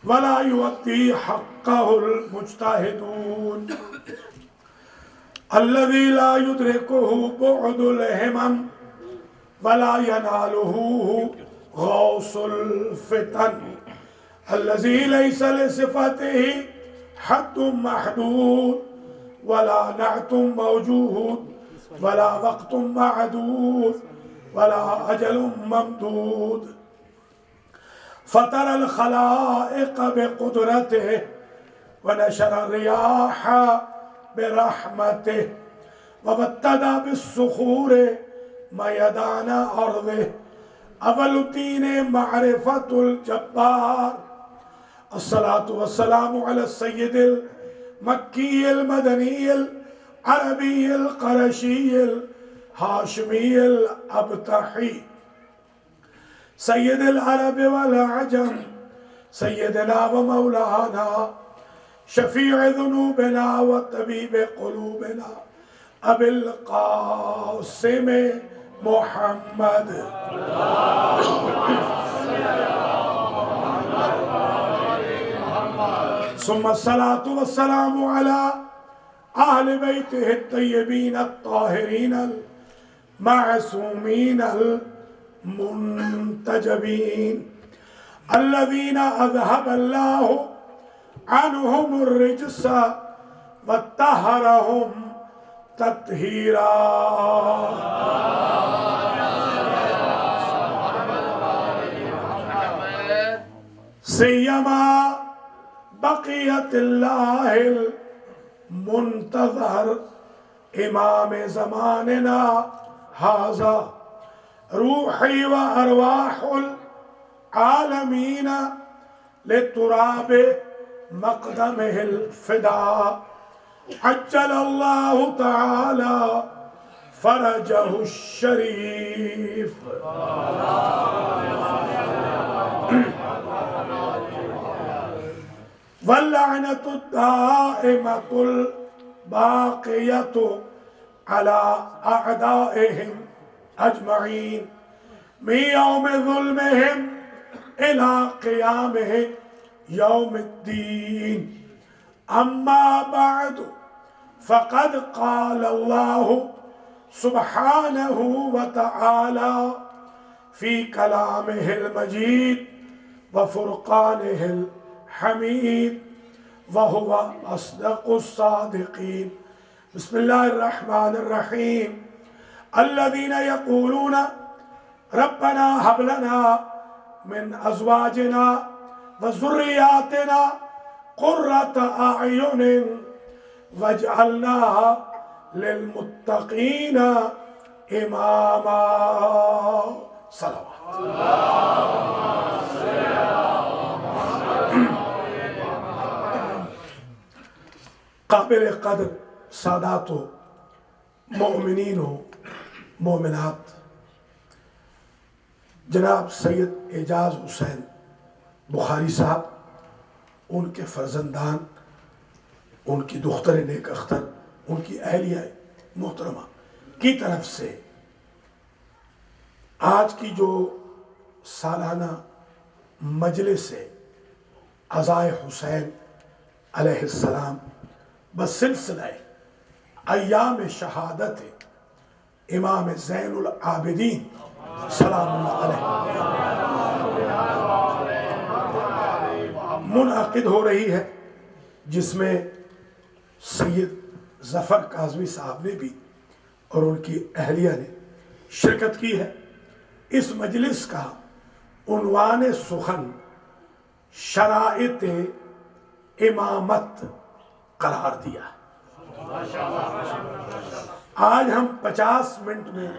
ولا يؤدي حقه المجتهدون الذي لا يدركه بعد الهمم ولا يناله غوص الفتن الذي ليس لصفته حد محدود ولا نعت موجود ولا وقت معدود ولا أجل ممدود فطر الخلائق بقدرته ونشر الرياح برحمته وابتدى بالصخور ميدان أرضه أول الدين معرفة الجبار الصلاة والسلام على السيد المكي المدني العربي القرشي الهاشمي الأبتحي سيد العرب والعجم سيدنا ومولانا شفيع ذنوبنا وطبيب قلوبنا أبي القاسم محمد ثم الصلاة والسلام على أهل بيته الطيبين الطاهرين المعصومين المنتجبين الذين أذهب الله عنهم الرجس وطهرهم تطهيرا سيما بقية الله المنتظر إمام زماننا هذا روحي وأرواح العالمين للتراب مقدمه الفداء عجل الله تعالى فرجه الشريف واللعنة الدائمة الباقية على أعدائهم أجمعين من يوم ظلمهم إلى قيامه يوم الدين أما بعد فقد قال الله سبحانه وتعالى في كلامه المجيد وفرقانه الحميد وهو أصدق الصادقين بسم الله الرحمن الرحيم الذين يقولون ربنا هب لنا من أزواجنا وذرياتنا قرة أعين واجعلنا للمتقين إماما صلوات قابل قدر سادات و مؤمنین و مومنات جناب سید اعجاز حسین بخاری صاحب ان کے فرزندان ان کی دختر نیک اختر ان کی اہلیہ محترمہ کی طرف سے آج کی جو سالانہ مجلس عزائے حسین علیہ السلام بسلسلہ ایام شہادت امام زین العابدین سلام اللہ علیہ منعقد ہو رہی ہے، جس میں سید ظفر کاظمی صاحب نے بھی اور ان کی اہلیہ نے شرکت کی ہے۔ اس مجلس کا عنوان سخن شرائط امامت قرار دیا۔ آج ہم 50 منٹ میں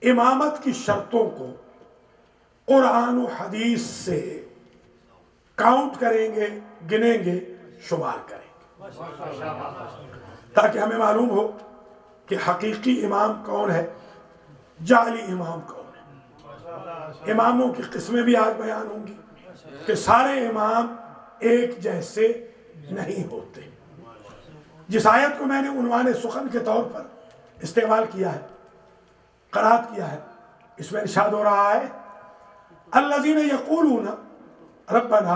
امامت کی شرطوں کو قرآن و حدیث سے کاؤنٹ کریں گے، گنیں گے، شمار کریں گے، تاکہ ہمیں معلوم ہو کہ حقیقی امام کون ہے، جعلی امام کون ہے۔ اماموں کی قسمیں بھی آج بیان ہوں گی کہ سارے امام ایک جیسے نہیں ہوتے۔ جس آیت کو میں نے عنوان سخن کے طور پر استعمال کیا ہے، قرات کیا ہے، اس میں ارشاد ہو رہا ہے الذین یقولون ربنا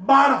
12।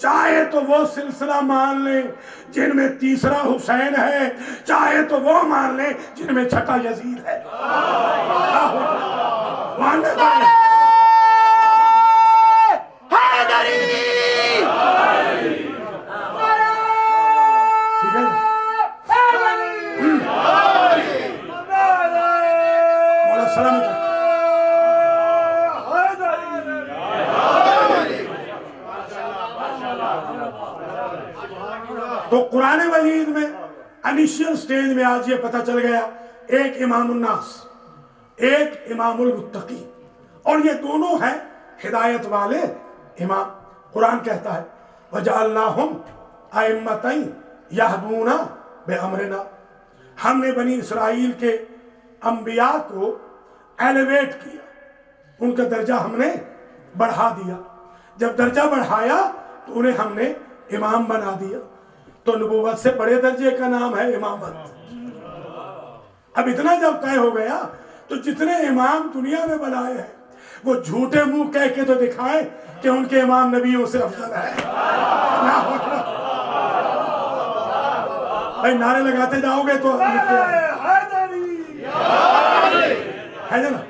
چاہے تو وہ سلسلہ مان لیں جن میں تیسرا حسین ہے، چاہے تو وہ مان لیں جن میں چھٹا یزید ہے، ماننے پڑے۔ ٹھیک ہے نا؟ مولا سلامت رکھیں۔ تو قرآن مجید میں انیشیل سٹیج میں آج یہ پتہ چل گیا، ایک امام الناس، ایک امام المتقین، اور یہ دونوں ہیں ہدایت والے امام۔ قرآن کہتا ہے وَجَعَلْنَاهُمْ أَئِمَّةً يَهْدُونَ بِأَمْرِنَا، ہم نے بنی اسرائیل کے انبیاء کو ایلیویٹ کیا، ان کا درجہ ہم نے بڑھا دیا۔ جب درجہ بڑھایا تو انہیں ہم نے امام بنا دیا۔ تو نبوت سے بڑے درجے کا نام ہے امامت۔ اب اتنا جب طے ہو گیا تو جتنے امام دنیا میں بنائے ہیں وہ جھوٹے منہ کہہ کے تو دکھائیں کہ ان کے امام نبیوں سے افضل ہے۔ بھائی نعرے لگاتے جاؤ گے تو ہے نا،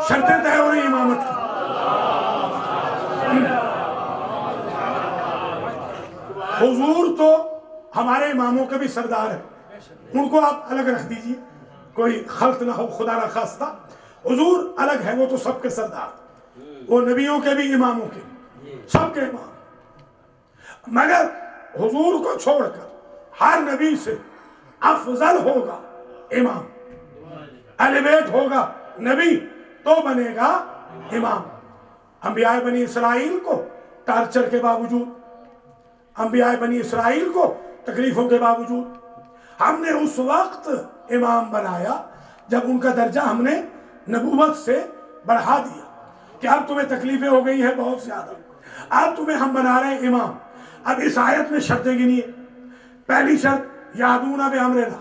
شرطیں طے ہو رہی امامت کی۔ حضور تو ہمارے اماموں کے بھی سردار ہیں، ان کو آپ الگ رکھ دیجئے، کوئی خلط نہ ہو، خدا نہ خواستہ۔ حضور الگ ہے، وہ تو سب کے سردار، وہ نبیوں کے بھی اماموں کے بھی، سب کے امام۔ مگر حضور کو چھوڑ کر ہر نبی سے افضل ہوگا امام، ایلیویٹ ہوگا نبی تو بنے گا امام۔ انبیاء بنی اسرائیل کو ٹارچر کے باوجود، انبیاء بنی اسرائیل کو تکلیفوں کے باوجود ہم نے اس وقت امام بنایا جب ان کا درجہ ہم نے نبوت سے بڑھا دیا کہ اب تمہیں تکلیفیں ہو گئی ہیں بہت زیادہ، اب تمہیں ہم بنا رہے ہیں امام۔ اب اس آیت میں شرطیں گنی ہیں۔ پہلی شرط یادون بامرنا،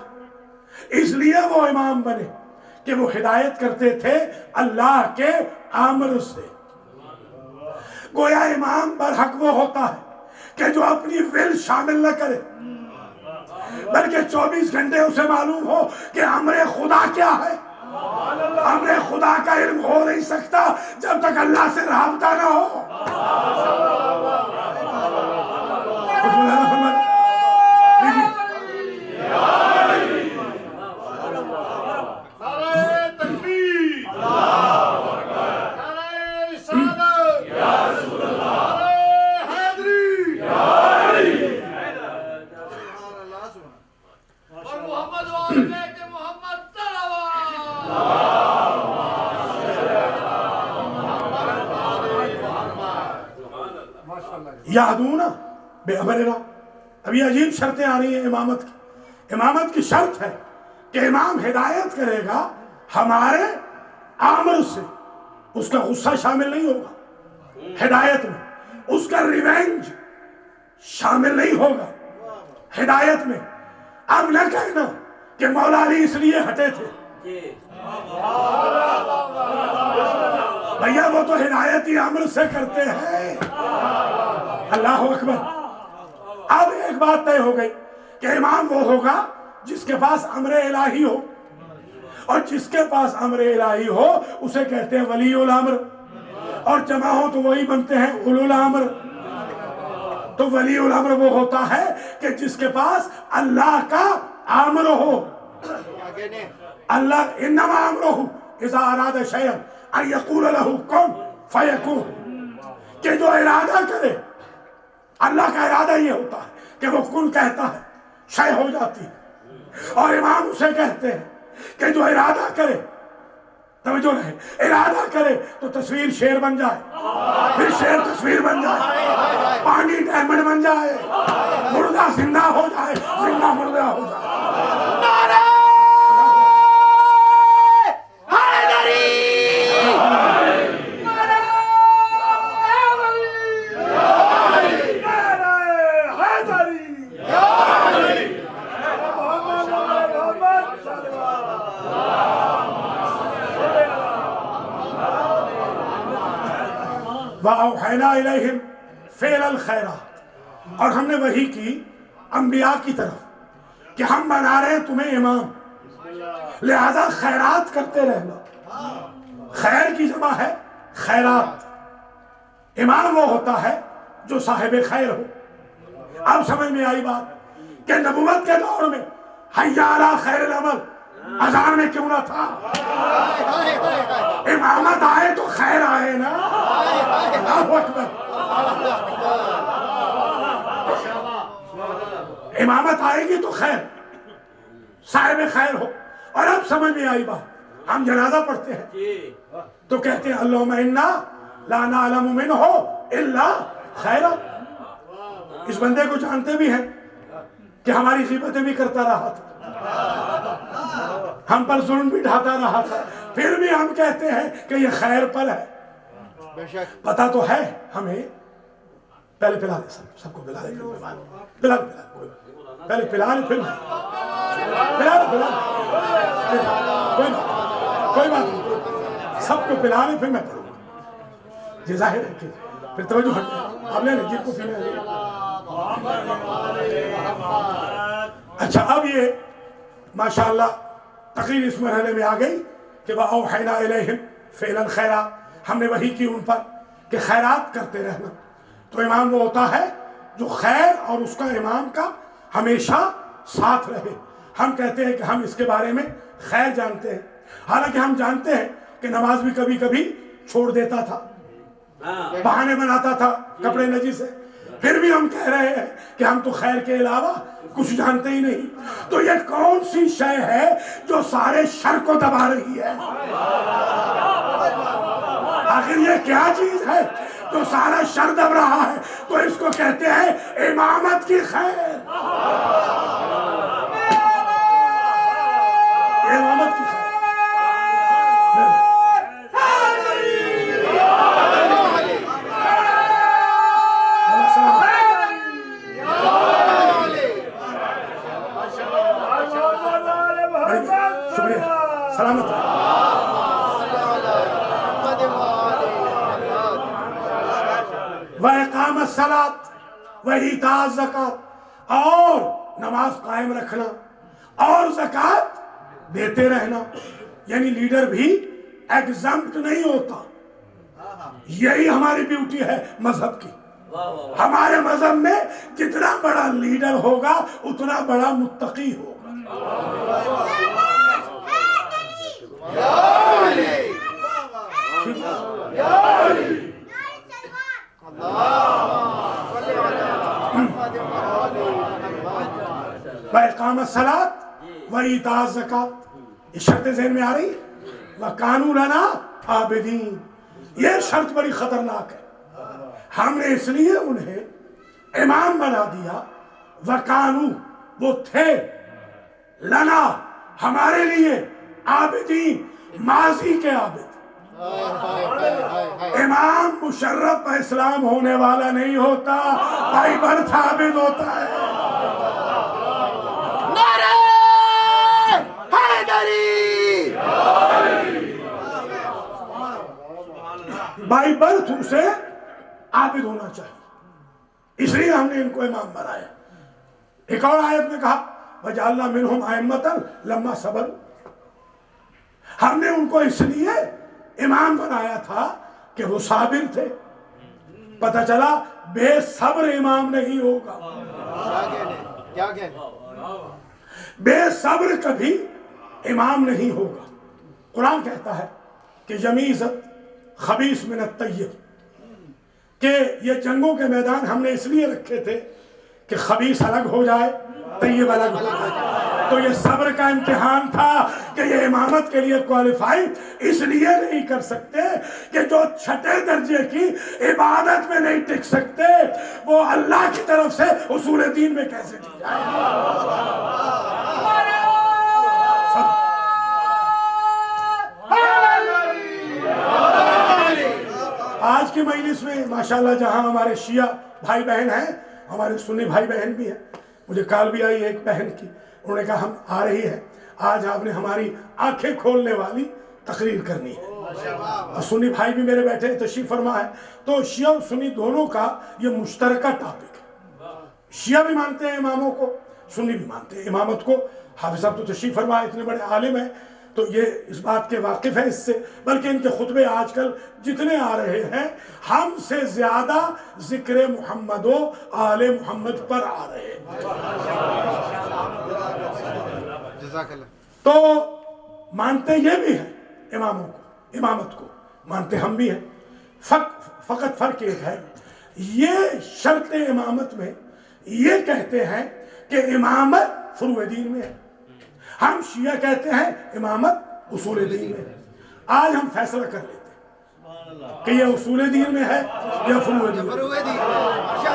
اس لیے وہ امام بنے کہ وہ ہدایت کرتے تھے اللہ کے امر سے۔ گویا امام برحق وہ ہوتا ہے کہ جو اپنی ول شامل نہ کرے بلکہ 24 گھنٹے اسے معلوم ہو کہ امر خدا کیا ہے۔ امر خدا کا علم ہو نہیں سکتا جب تک اللہ سے رابطہ نہ ہو۔ یادون بامرنا، اب یہ عجیب شرطیں آ رہی ہیں امامت کی۔ امامت کی شرط ہے کہ امام ہدایت کرے گا ہمارے امر سے، اس کا غصہ شامل نہیں ہوگا ہدایت میں، اس کا ریونج شامل نہیں ہوگا ہدایت میں۔ اب نہ کہنا کہ مولا علی اس لیے ہٹے تھے، بھیا وہ تو ہدایتی امر سے کرتے ہیں۔ اللہ اکبر۔ اب ایک بات طے ہو گئی کہ امام وہ ہوگا جس کے پاس امر الہی ہو، اور جس کے پاس امر الہی ہو اسے کہتے ہیں ولی الامر، اور جمع ہو تو وہی بنتے ہیں اولو الامر۔ تو ولی الامر وہ ہوتا ہے کہ جس کے پاس اللہ کا امر ہو۔ اللہ انما امرہ اذا اراد شیئا ان یقول له کن فیکون، کہ جو ارادہ کرے، اللہ کا ارادہ یہ ہوتا ہے کہ وہ کن کہتا ہے شے ہو جاتی ہے، اور امام اسے کہتے ہیں کہ جو ارادہ کرے، توجہ رہے، ارادہ کرے تو تصویر شیر بن جائے، پھر شیر تصویر بن جائے، پانی ڈائمنڈ بن جائے، مردہ زندہ ہو جائے، زندہ مردہ ہو جائے۔ نعرہ وَأَوْحَيْنَا إِلَيْهِمْ فعل الخیرات، اور ہم نے وحی کی انبیاء کی طرف کہ ہم بنا رہے ہیں تمہیں امام، لہذا خیرات کرتے رہنا۔ خیر کی جمع ہے خیرات۔ امام وہ ہوتا ہے جو صاحب خیر ہو۔ اب سمجھ میں آئی بات کہ نبوت کے دور میں حی علی خیر العمل اذان میں کیوں نہ تھا؟ امامت آئے تو خیر آئے نا۔ اللہ اکبر۔ امامت آئے گی تو خیر، صاحب خیر ہو۔ اور اب سمجھ میں آئی بات، ہم جنازہ پڑھتے ہیں تو کہتے ہیں اللہم انا لا نعلم منہ الا خیرا۔ اس بندے کو جانتے بھی ہیں کہ ہماری غیبتیں بھی کرتا رہا تھا، ہم پر ظلم بھی ڈھاتا رہا تھا، پھر بھی ہم کہتے ہیں کہ یہ خیر پر ہے۔ پتہ تو ہے ہمیں۔ پہلے پلا لے، سب کو پلا لے، پلا کوئی بات، پہلے پلا لے پھر کوئی بات نہیں، سب کو پلا لے پھر میں پڑھوں گا۔ یہ ظاہر ہے کہ پھر توجہ ہٹ جائے، آپ نے جن کو پینا ہے۔ اچھا، اب یہ ماشاءاللہ تقریر اس مرحلے میں آ گئی کہ وَأَوْحَيْنَا إِلَيْهِمْ فِعْلَ الْخَيْرَاتِ، ہم نے وحی کی ان پر کہ خیرات کرتے رہنا۔ تو امام وہ ہوتا ہے جو خیر اور اس کا امام کا ہمیشہ ساتھ رہے۔ ہم کہتے ہیں کہ ہم اس کے بارے میں خیر جانتے ہیں، حالانکہ ہم جانتے ہیں کہ نماز بھی کبھی کبھی چھوڑ دیتا تھا، بہانے بناتا تھا کپڑے نجی سے، پھر بھی ہم کہہ رہے ہیں کہ ہم تو خیر کے علاوہ کچھ جانتے ہی نہیں۔ تو یہ کون سی شے ہے جو سارے شر کو دبا رہی ہے؟ آخر یہ کیا چیز ہے جو سارا شر دب رہا ہے؟ تو اس کو کہتے ہیں امامت کی خیر۔ امامت کی خیر۔ شکریہ، سلامت رہے۔ وَإِقَامَ الصَّلَاةِ وَإِيتَاءَ الزَّكَاةِ، اور نماز قائم رکھنا اور زکوٰۃ دیتے رہنا۔ یعنی لیڈر بھی ایگزمپٹ نہیں ہوتا۔ یہی ہماری بیوٹی ہے مذہب کی۔ ہمارے مذہب میں جتنا بڑا لیڈر ہوگا اتنا بڑا متقی ہوگا۔ وَإِقَامَ الصَّلَاةِ وَإِيتَاءَ الزَّكَاةِ، یہ شرط ذہن میں آ رہی ہے۔ وَكَانُوا لَنَا عَابِدِينَ، یہ شرط بڑی خطرناک ہے۔ ہم نے اس لیے انہیں امام بنا دیا، وَكَانُوا، وہ تھے، لنا، ہمارے لیے، عابدین، ماضی کے عابد۔ امام مشرف اسلام ہونے والا نہیں ہوتا، بائی برتھ عابد ہوتا ہے۔ نعرہ حیدری، بائی برتھ اسے عابد ہونا چاہیے، اس لیے ہم نے ان کو امام بنایا۔ ایک اور آیت میں کہا وَجَعَلْنَا مِنْهُمْ أَئِمَّةً لَمَّا صَبَرُوا، ہم نے ان کو اس لیے امام بنایا تھا کہ وہ صابر تھے۔ پتہ چلا بے صبر امام نہیں ہوگا، بے صبر کبھی امام نہیں ہوگا۔ قرآن کہتا ہے کہ یمیزت خبیث من الطیب، کہ یہ جنگوں کے میدان ہم نے اس لیے رکھے تھے کہ خبیث الگ ہو جائے، طیب الگ ہو جائے۔ تو یہ صبر کا امتحان تھا کہ یہ امامت کے لیے کوالیفائی اس لیے نہیں کر سکتے کہ جو چھٹے درجے کی عبادت میں نہیں ٹک سکتے وہ اللہ کی طرف سے اصول دین میں کیسے ٹک جائے۔ آج کی مجلس میں ماشاءاللہ جہاں ہمارے شیعہ بھائی بہن ہیں، ہمارے سنی بھائی بہن بھی ہیں، مجھے کال بھی آئی ایک بہن کی، انہوں نے کہا ہم آ رہی ہے، آج آپ نے ہماری آنکھیں کھولنے والی تقریر کرنی ہے۔ اور سنی بھائی بھی میرے بیٹھے تشریف فرما ہے. تو شیعہ اور سنی دونوں کا یہ مشترکہ ٹاپک ہے. شیعہ بھی مانتے ہیں اماموں کو, سنی بھی مانتے ہیں امامت کو. حافظ صاحب تو تشریف فرما ہے, اتنے بڑے عالم ہیں, تو یہ اس بات کے واقف ہے اس سے. بلکہ ان کے خطبے آج کل جتنے آ رہے ہیں ہم سے زیادہ ذکر محمد و آل محمد پر آ رہے ہیں. تو مانتے یہ بھی ہیں اماموں کو, امامت کو مانتے ہم بھی ہیں. فقط فرق ایک ہے, یہ شرط امامت میں یہ کہتے ہیں کہ امامت فروع دین میں ہے. ہم شیعہ کہتے ہیں امامت اصول دین میں ہے. آج ہم فیصلہ کر لیتے ہیں کہ یہ اصول دین میں ہے یا فروع دین میں.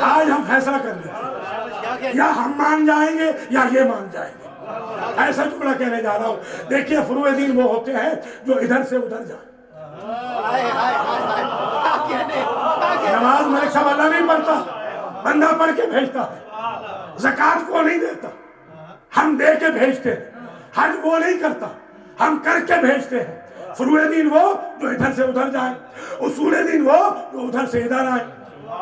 آج ہم فیصلہ کر لیتے ہیں, یا ہم مان جائیں گے یا یہ مان جائیں گے. ایسا جملہ کہنے جا رہا ہوں. دیکھیے فروع دین وہ ہوتے ہیں جو ادھر سے ادھر جائیں. نماز ملک صاحب اللہ نہیں پڑھتا, بندہ پڑھ کے بھیجتا ہے. زکوٰۃ وہ نہیں دیتا, ہم دے کے بھیجتے ہیں. حج وہ نہیں کرتا, ہم کر کے بھیجتے ہیں. فروع دین وہ جو ادھر سے ادھر جائیں, اصول دین وہ جو ادھر سے ادھر آئیں.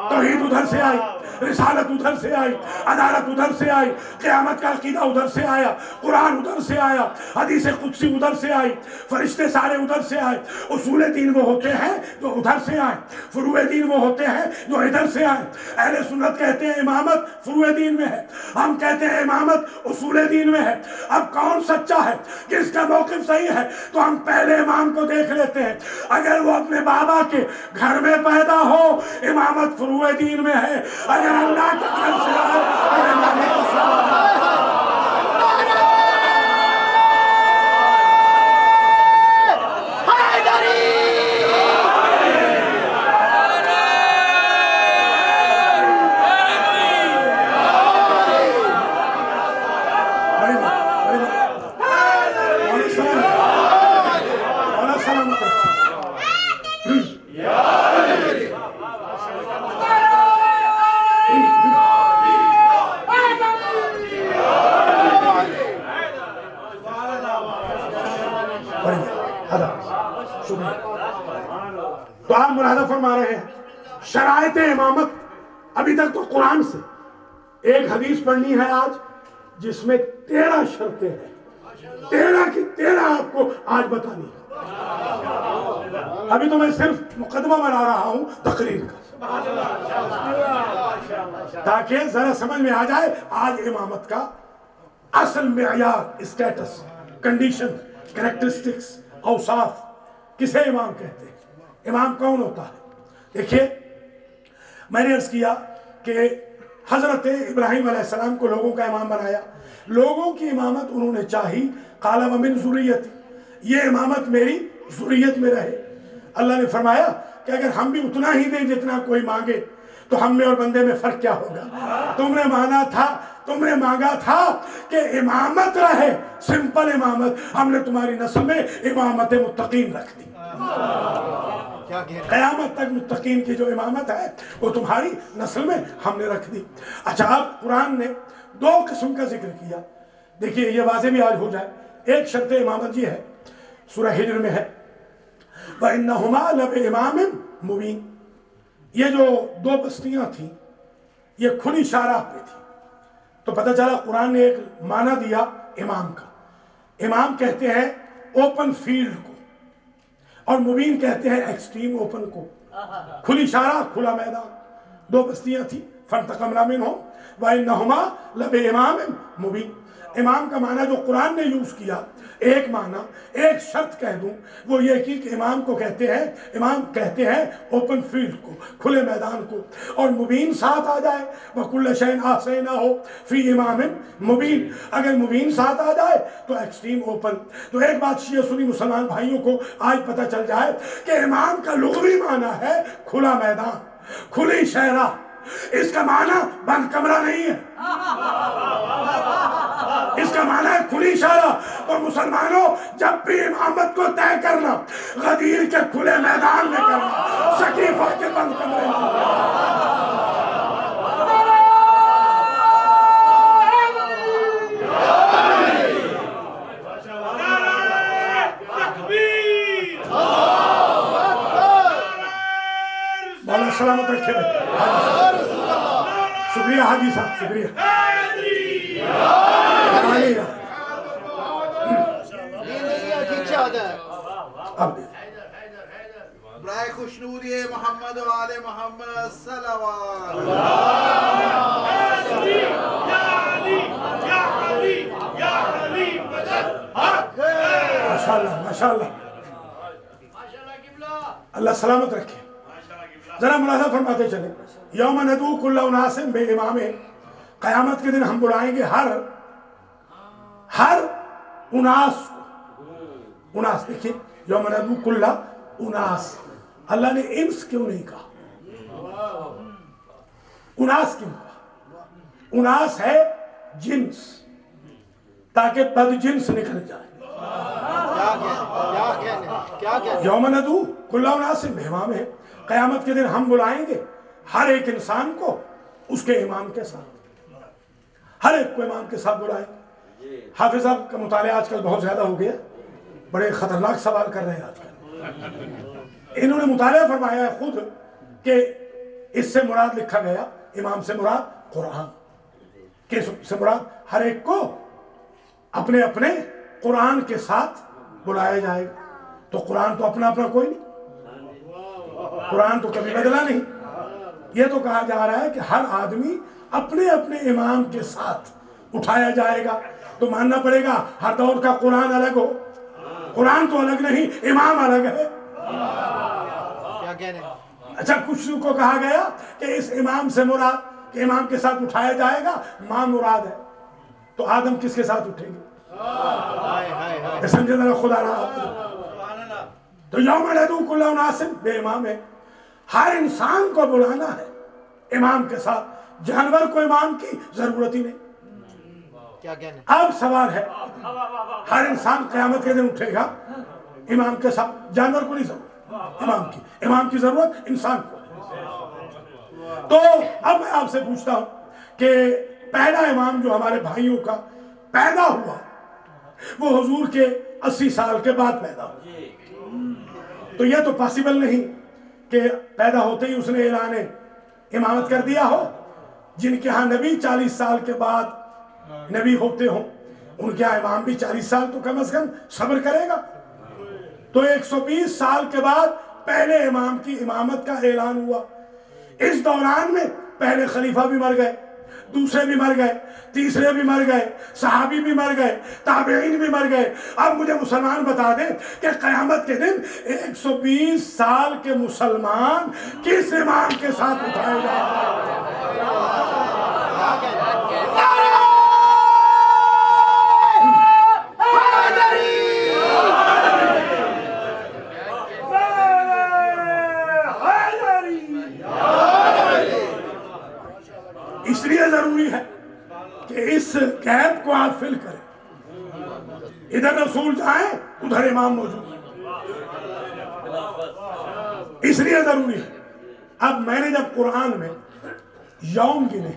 توحید ادھر سے آئی, رسالت ادھر سے آئی, عدالت ادھر سے آئی, قیامت کا عقیدہ ادھر سے آیا, قرآن ادھر سے آیا, حدیث قدسی ادھر سے آئی, فرشتے سارے ادھر سے آئے. اصول دین وہ ہوتے ہیں جو ادھر سے آئے, فروع دین وہ ہوتے ہیں جو ادھر سے آئے. اہل سنت کہتے ہیں امامت فروع دین میں ہے, ہم کہتے ہیں امامت اصول دین میں ہے. اب کون سچا ہے, کس کا موقف صحیح ہے؟ تو ہم پہلے امام کو دیکھ لیتے ہیں. اگر وہ اپنے بابا کے گھر میں پیدا ہو امامت فروع دین میں ہے, اگر اللہ کے گھر سے آئے اور امامت اصول دین میں ہے. تو آپ ملاحظہ فرما رہے ہیں شرائط امامت. ابھی تک تو قرآن سے ایک حدیث پڑھنی ہے آج جس میں 13 شرطیں ہیں. 13 کی 13 آپ کو آج بتانی ہے. ابھی تو میں صرف مقدمہ بنا رہا ہوں تقریر کا, تاکہ ذرا سمجھ میں آ جائے آج امامت کا اصل معیار, اسٹیٹس, کنڈیشن, کریکٹرسٹکس, اوصاف. کسے امام کہتے ہیں, امام کون ہوتا ہے؟ دیکھیے میں نے عرض کیا کہ حضرت ابراہیم علیہ السلام کو لوگوں کا امام بنایا. لوگوں کی امامت انہوں نے چاہی, قال ومن ذریتی, یہ امامت میری ذریت میں رہے. اللہ نے فرمایا کہ اگر ہم بھی اتنا ہی دیں جتنا کوئی مانگے تو ہم میں اور بندے میں فرق کیا ہوگا؟ تم نے مانگا تھا کہ امامت رہے, سمپل امامت. ہم نے تمہاری نسل میں امامت متقین رکھ دی. قیامت تک متقین کی جو امامت ہے وہ تمہاری نسل میں ہم نے رکھ دی. اچھا, اب قرآن نے 2 قسم کا ذکر کیا. دیکھیے یہ واضح بھی آج ہو جائے. ایک شرط امامت یہ ہے, سورہ ہجر میں ہے, وَإِنَّهُمَا لَبِإِمَامٍ مُبِينٍ. یہ جو 2 بستیاں تھیں یہ کھلی شارع پہ تھی. تو پتہ چلا قرآن نے ایک معنی دیا امام کا. امام کہتے ہیں اوپن فیلڈ کو, اور مبین کہتے ہیں ایکسٹریم اوپن کو. کھلی شارع, کھلا میدان. 2 بستیاں تھیں, فَانْتَقَمْنَا مِنْهُمْ وَإِنَّهُمَا لَبِإِمَامٍ مُبِينٍ. امام کا معنی جو قرآن نے یوز کیا, ایک معنی, ایک شرط کہہ دوں, وہ یہ کہ امام کو کہتے ہیں اوپن فیلڈ کو, کھلے میدان کو. اور مبین ساتھ آ جائے, وَكُلَّ شَيْءٍ أَحْصَيْنَاهُ فِي إِمَامٍ مُبِينٍ. اگر مبین ساتھ آ جائے تو ایکسٹریم اوپن. تو ایک بات شیعہ سنی مسلمان بھائیوں کو آج پتہ چل جائے کہ امام کا لغوی معنی ہے کھلا میدان, کھلی شہرہ. اس کا معنی بند کمرہ نہیں ہے, اس کا معنی ہے کھلی شارع. تو مسلمانوں, جب بھی امامت کو طے کرنا غدیر کے کھلے میدان میں کرنا, شکیفہ کے بند کمرے میں. سلامت رکھے بھائی. شکریہ حاجی صاحب, شکریہ. اب برائے خوشنودی محمد و آل محمد صلوات. ماشاءاللہ ماشاءاللہ, اللہ سلامت رکھے. ذرا ملاحظہ فرماتے چلیں. یوم ندعو کل اناس بے امام, قیامت کے دن ہم بلائیں گے ہر اناس کو. اناس دیکھیں, یوم ندعو کل اناس, اللہ نے انس کیوں نہیں کہا, اناس کیوں کہا؟ اناس ہے جنس, تاکہ بد جنس نکل جائے. یوم ندعو کل اناس بے امام ہے, قیامت کے دن ہم بلائیں گے ہر ایک انسان کو اس کے امام کے ساتھ, ہر ایک کو امام کے ساتھ بلائیں گے. حافظ صاحب کا مطالعہ آج کل بہت زیادہ ہو گیا, بڑے خطرناک سوال کر رہے ہیں آج کل. انہوں نے مطالعہ فرمایا ہے خود کہ اس سے مراد لکھا گیا, امام سے مراد قرآن, کہ سے مراد ہر ایک کو اپنے اپنے قرآن کے ساتھ بلایا جائے گا. تو قرآن تو اپنا اپنا کوئی نہیں, قرآن تو کبھی بدلا نہیں. یہ تو کہا جا رہا ہے کہ ہر آدمی اپنے اپنے امام کے ساتھ اٹھایا جائے گا. تو ماننا پڑے گا ہر دور کا قرآن الگ ہو, قرآن تو الگ نہیں, امام الگ ہے. کیا کہہ رہے ہیں؟ اچھا, کچھ کو کہا گیا کہ اس امام سے مراد, کہ امام کے ساتھ اٹھایا جائے گا, ماں مراد ہے. تو آدم کس کے ساتھ اٹھیں گے؟ سمجھے ذرا خدا رہا. تو یوم ندعو کل اناس بے امام ہے, ہر انسان کو بلانا ہے امام کے ساتھ. جانور کو امام کی ضرورت ہی نہیں. کیا کہنا؟ اب سوال ہے, ہر انسان قیامت کے دن اٹھے گا امام کے ساتھ, جانور کو نہیں ضرورت امام کی ضرورت انسان کو ہے. تو اب میں آپ سے پوچھتا ہوں کہ پہلا امام جو ہمارے بھائیوں کا پیدا ہوا وہ حضور کے 80 سال کے بعد پیدا ہوا. تو یہ تو پاسبل نہیں کہ پیدا ہوتے ہی اس نے اعلان امامت کر دیا ہو. جن کے ہاں نبی 40 سال کے بعد نبی ہوتے ہوں, ان کے ہاں امام بھی 40 سال تو کم از کم صبر کرے گا. تو 120 سال کے بعد پہلے امام کی امامت کا اعلان ہوا. اس دوران میں پہلے خلیفہ بھی مر گئے, دوسرے بھی مر گئے, تیسرے بھی مر گئے, صحابی بھی مر گئے, تابعین بھی مر گئے. اب مجھے مسلمان بتا دیں کہ قیامت کے دن 120 سال کے مسلمان کس امام کے ساتھ اٹھائے جائیں؟ اس لیے ضروری ہے کہ اس گیپ کو آپ فل کریں. ادھر رسول جائیں, ادھر امام موجود ہے. اس لیے ضروری ہے. اب میں نے جب قرآن میں یوم گنے,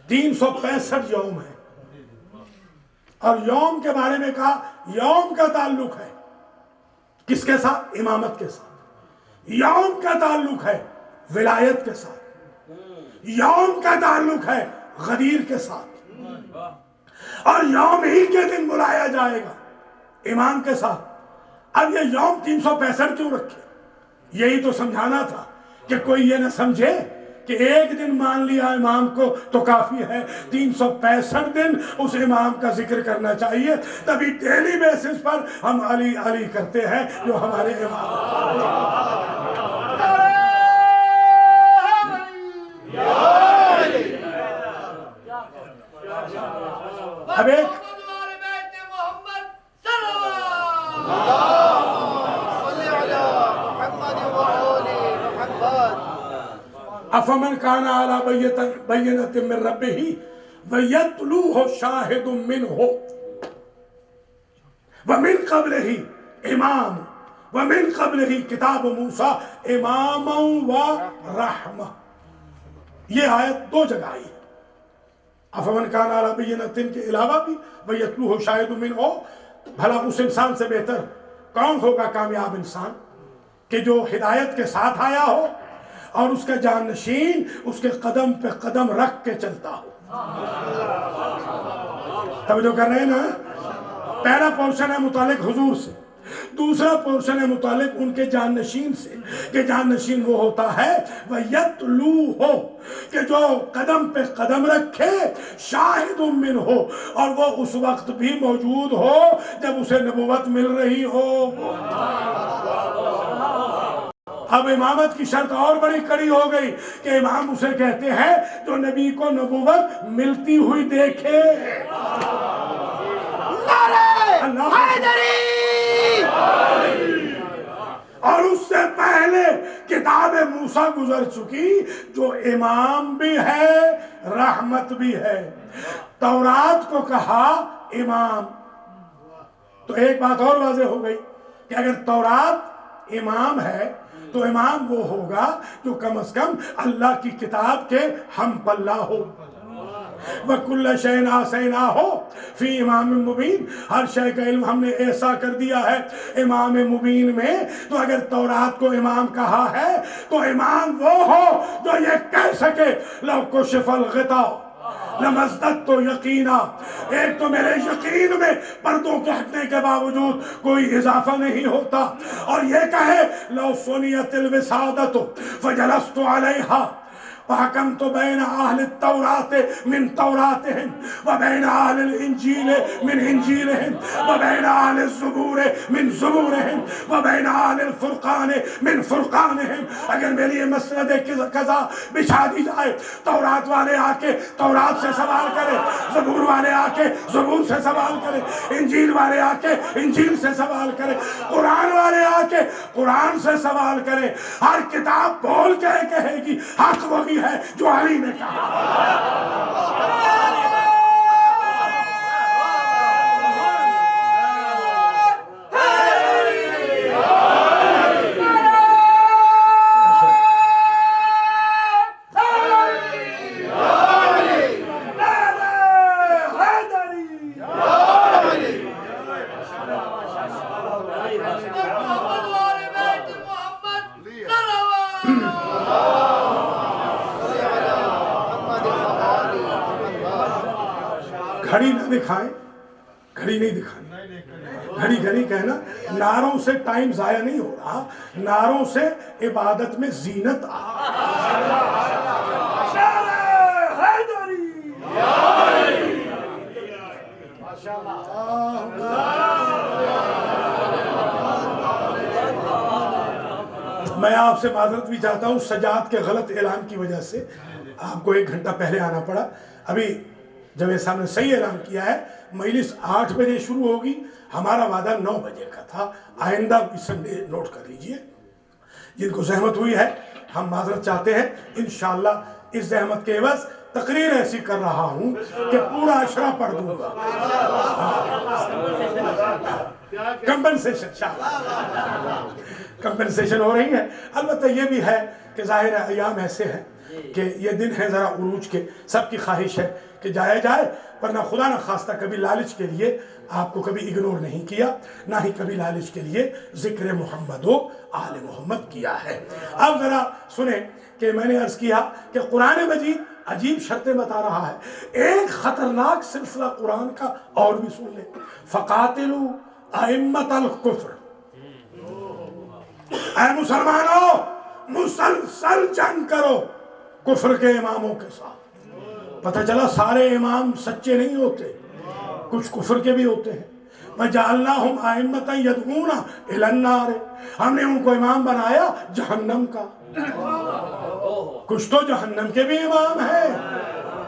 365 یوم ہیں, اور یوم کے بارے میں کہا یوم کا تعلق ہے کس کے ساتھ؟ امامت کے ساتھ. یوم کا تعلق ہے ولایت کے ساتھ. یوم کا تعلق ہے غدیر کے ساتھ. اور یوم ہی کے دن بلایا جائے گا امام کے ساتھ. اب یہ یوم 365 کیوں رکھے؟ یہی تو سمجھانا تھا کہ کوئی یہ نہ سمجھے کہ ایک دن مان لیا امام کو تو کافی ہے. 365 دن اس امام کا ذکر کرنا چاہیے. تبھی ڈیلی بیسس پر ہم علی علی کرتے ہیں جو ہمارے امام. اب ایک افمن کان علی بینۃ من ربہ ویتلوہ شاہد منہ ومن قبلہ امام ومن قبلہ کتاب موسیٰ اماما و رحمہ. یہ آیت 2 جگہ آئی ہے. افمن کان علی بینۃ کے علاوہ بھی ویتلوہ شاہد منہ. بھلا اس انسان سے بہتر کون ہوگا کامیاب انسان کہ جو ہدایت کے ساتھ آیا ہو اور اس کا جانشین اس کے قدم پہ قدم رکھ کے چلتا ہو. توجہ کر رہے ہیں نا؟ پہلا پورشن ہے متعلق حضور سے، دوسرا پورشن ہے متعلق ان کے جانشین سے، کہ جانشین وہ ہوتا ہے وَيَتْلُوهُ، کہ جو قدم پہ قدم رکھے، شاہد من ہو، اور وہ اس وقت بھی موجود ہو جب اسے نبوت مل رہی ہو. اب امامت کی شرط اور بڑی کڑی ہو گئی کہ امام اسے کہتے ہیں جو نبی کو نبوت ملتی ہوئی دیکھے. اور اس سے پہلے کتاب موسیٰ گزر چکی جو امام بھی ہے رحمت بھی ہے. تورات کو کہا امام. تو ایک بات اور واضح ہو گئی کہ اگر تورات امام ہے تو امام وہ ہوگا جو کم از کم اللہ کی کتاب کے ہم پلہ ہو. وَكُلَّ شَيْءٍ آتَيْنَاهُ فِي إِمَامٍ مُبِينٍ، ہر شے کا علم ہم نے ایسا کر دیا ہے امام مبین میں. تو اگر تورات کو امام کہا ہے تو امام وہ ہو جو یہ کہہ سکے لَوْ كُشِفَ الْغِطَاءُ لَمَزْدَدْتُ يَقِينًا، ایک تو میرے یقین میں پردوں کے ہٹنے کے باوجود کوئی اضافہ نہیں ہوتا، اور یہ کہے لَوْ سُنِيَتِ الْوِسَادَةُ فَجَلَسْتُ عَلَيْهَا وحكمت بين أهل التوراة من توراتهم وبين أهل الإنجيل من إنجيلهم وبين أهل الزبور من زبورهم وبين أهل الفرقان من فرقانهم. اگر میری مسند قضا بچھا دی جائے، تورات والے آ کے تورات سے سوال کرے، زبور والے آ کے زبور سے سوال کرے، انجیل والے آ کے انجیل سے سوال کرے، قرآن والے آ کے قرآن سے سوال کرے، ہر کتاب بول کے کہے گی حق وہی ہے جو علی نے کہا. گھڑی نہ دکھائیں، گھڑی نہیں دکھانی، گھڑی گھڑی کہنا. نعروں سے ٹائم ضائع نہیں ہو رہا، نعروں سے عبادت میں زینت آ. میں آپ سے معذرت بھی چاہتا ہوں، سجاد کے غلط اعلان کی وجہ سے آپ کو 1 گھنٹہ پہلے آنا پڑا. ابھی جب صاحب نے صحیح اعلان کیا ہے مجلس 8 بجے شروع ہوگی، ہمارا وعدہ 9 بجے کا تھا. آئندہ سنڈے نوٹ کر لیجئے. جن کو زحمت ہوئی ہے ہم معذرت چاہتے ہیں. انشاءاللہ اس زحمت کے عوض تقریر ایسی کر رہا ہوں کہ پورا عشرہ پڑھ دوں گا. کمپنسیشن ہو رہی ہے. البتہ یہ بھی ہے کہ ظاہر ایام ایسے ہیں کہ یہ دن ہے ذرا عروج کے، سب کی خواہش ہے کہ جایا جائے، ورنہ خدا نہ خواستہ کبھی لالچ کے لیے آپ کو کبھی اگنور نہیں کیا، نہ ہی کبھی لالچ کے لیے ذکر محمد و آل محمد کیا ہے. اب ذرا سنیں کہ میں نے عرض کیا کہ قرآن مجید عجیب شرطیں بتا رہا ہے. ایک خطرناک سلسلہ قرآن کا اور بھی سن لیں. فَقَاتِلُوا أَئِمَّةَ الْكُفْرِ، اے مسلمانوں مسلسل جنگ کرو کفر کے اماموں کے ساتھ. پتہ چلا سارے امام سچے نہیں ہوتے، کچھ کفر کے بھی ہوتے ہیں. وَجَعَلْنَاهُمْ أَئِمَّةً يَدْعُونَ إِلَى النَّارِ، ہم نے ان کو امام بنایا جہنم کا. کچھ تو جہنم کے بھی امام ہیں،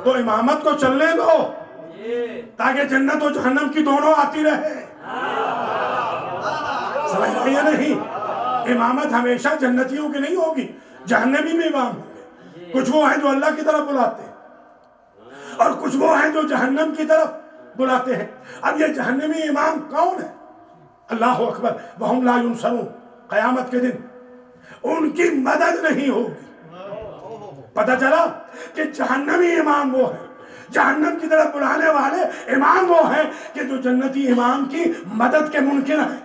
تو امامت کو چلنے دو تاکہ جنت و جہنم کی دونوں آتی رہے. سمجھ رہے یا نہیں؟ امامت ہمیشہ جنتیوں کی نہیں ہوگی، جہنمی میں امام ہوں گے. کچھ وہ ہیں جو اللہ کی طرف بلاتے ہیں اور کچھ وہ ہیں جو جہنم کی طرف بلاتے ہیں. اب یہ جہنمی امام کون ہے؟ اللہ اکبر. وَهُمْ لَا يُنصَرُونَ، قیامت کے دن ان کی مدد نہیں ہوگی. پتہ چلا کہ جہنمی امام وہ ہیں، جہنم کی طرف بلانے والے امام وہ ہیں کہ جو جنتی امام کی مدد کے منکر ہیں.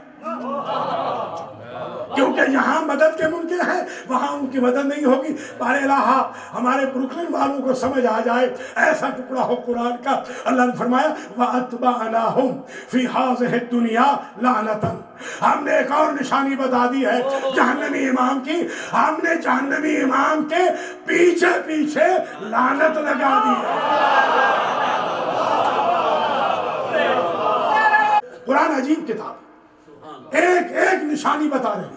کیونکہ یہاں مدد کے ممکن ہے، وہاں ان کی مدد نہیں ہوگی۔ بارے الہ ہمارے بروکلن والوں کو سمجھ آ جائے ایسا ٹکڑا ہو قرآن کا۔ اللہ نے فرمایا وَأَتْبَعْنَاهُمْ فِي هَٰذِهِ الدُّنْيَا لَعْنَةً، ہم نے ایک اور نشانی بتا دی ہے جہنمی امام کی، ہم نے جہنمی امام کے پیچھے پیچھے لعنت لگا دی ہے۔ قرآن عجیب کتاب، ایک ایک نشانی بتا رہی ہے۔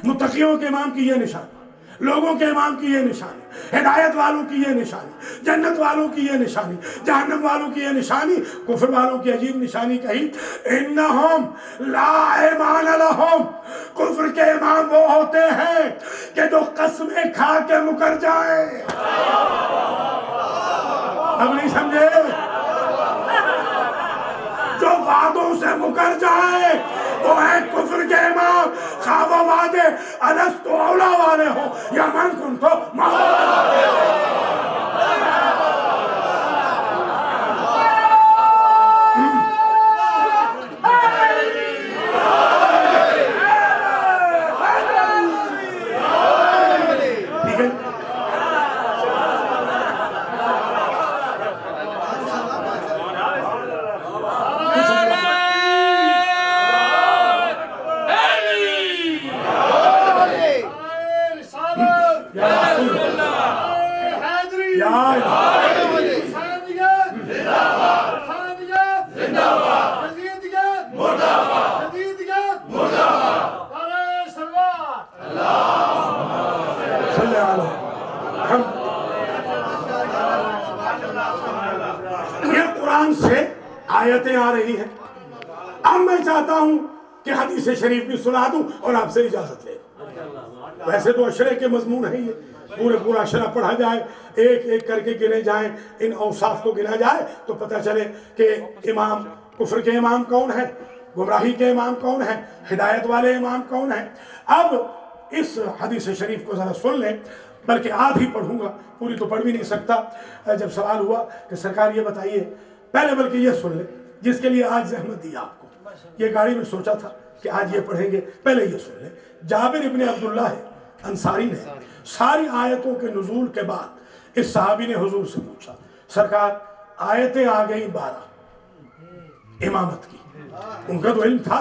متقیوں کے امام کی یہ نشانی، لوگوں کے امام کی یہ نشانی، ہدایت والوں کی یہ نشانی، جنت والوں کی یہ نشانی، جہنم والوں کی یہ نشانی، کفر والوں کی عجیب نشانی کہی انہم لا ایمان لہم، کفر کے امام وہ ہوتے ہیں کہ جو قسمیں کھا کے مکر جائیں۔ اب نہیں سمجھے؟ جو وعدوں سے مکر جائے وہ ہے کفر کے امام، خواہ وہ وعدے الست اولا والے ہو یا من کنت سے آیتیں آ رہی ہیں۔ اب میں چاہتا ہوں کہ حدیث شریف بھی سنا دوں اور آپ سے اجازت لے۔ ویسے تو عشرے کے مضمون ہیں، یہ پورا عشرہ پڑھا جائے، ایک ایک کر کے گنے جائیں، ان اوصاف کو گنا جائے تو پتہ چلے کہ امام کفر کے امام کون ہیں، گمراہی کے امام کون ہیں، ہدایت والے امام کون ہیں۔ اب اس حدیث شریف کو ذرا سن لیں، بلکہ آدھی پڑھوں گا، پوری تو پڑھ بھی نہیں سکتا۔ جب سوال ہوا کہ سرکار یہ بتائیے، پہلے بلکہ یہ سن لیں جس کے لیے آج زحمت دی آپ کو، یہ گاڑی میں سوچا تھا کہ آج یہ پڑھیں گے، پہلے یہ سن لیں۔ جابر ابن عبداللہ انصاری نے ساری آیتوں کے نزول کے بعد اس صحابی نے حضور سے پوچھا، سرکار آیتیں آ گئی 12 امامت کی، ان کا تو علم تھا،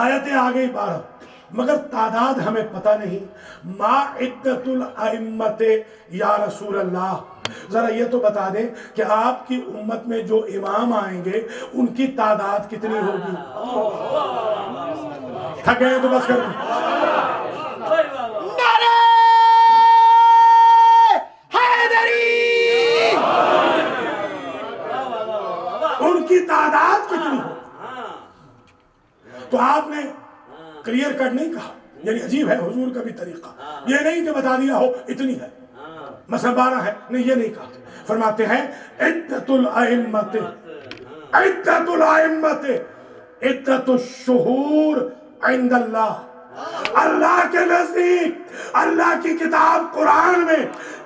آیتیں آ گئی 12 مگر تعداد ہمیں پتہ نہیں۔ ما عدت الائمت یا رسول اللہ، ذرا یہ تو بتا دیں کہ آپ کی امت میں جو امام آئیں گے ان کی تعداد کتنی ہوگی؟ تھک گئے تو بس کریں۔ نعرہ حیدری، ان کی تعداد کتنی ہوگی؟ تو آپ نے کلیئر کٹ نہیں کہا، یعنی عجیب ہے حضور کا بھی طریقہ، یہ نہیں کہ بتا دیا ہو اتنی ہے، مثلا 12 ہے، نہیں یہ نہیں کہا۔ فرماتے ہیں عدت الائمت، عدت الائمت عدت الشہور عند اللہ، اللہ کے نزدیک اللہ کی کتاب قرآن میں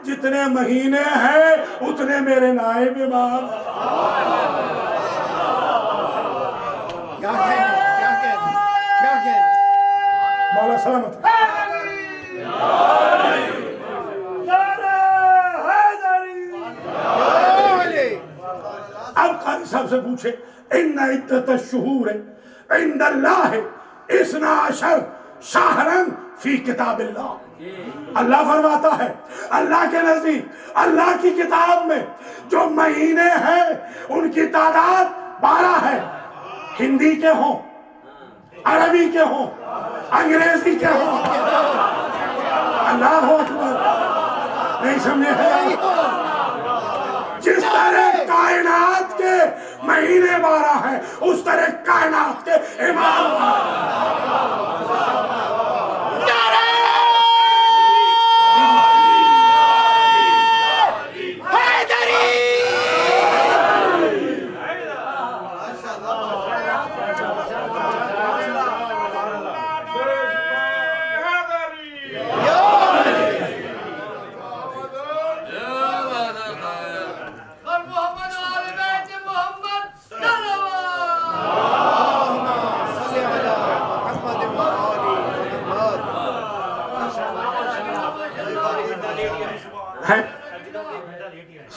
جتنے مہینے ہیں اتنے میرے نائب امام۔ کیا کہنے مولا سلامت۔ اب قاری صاحب سے پوچھے ان عدت الشہور عند اللہ 12 شہرا فی کتاب اللہ، اللہ فرماتا ہے اللہ کے نزدیک اللہ کی کتاب میں جو مہینے ہیں ان کی تعداد 12 ہے، ہندی کے ہوں، عربی کے ہوں، انگریزی کے ہوں۔ اللہ اکبر، نہیں سمجھے ہیں؟ جس طرح کائنات کے مہینے 12 ہیں اس طرح کائنات کے امام 12۔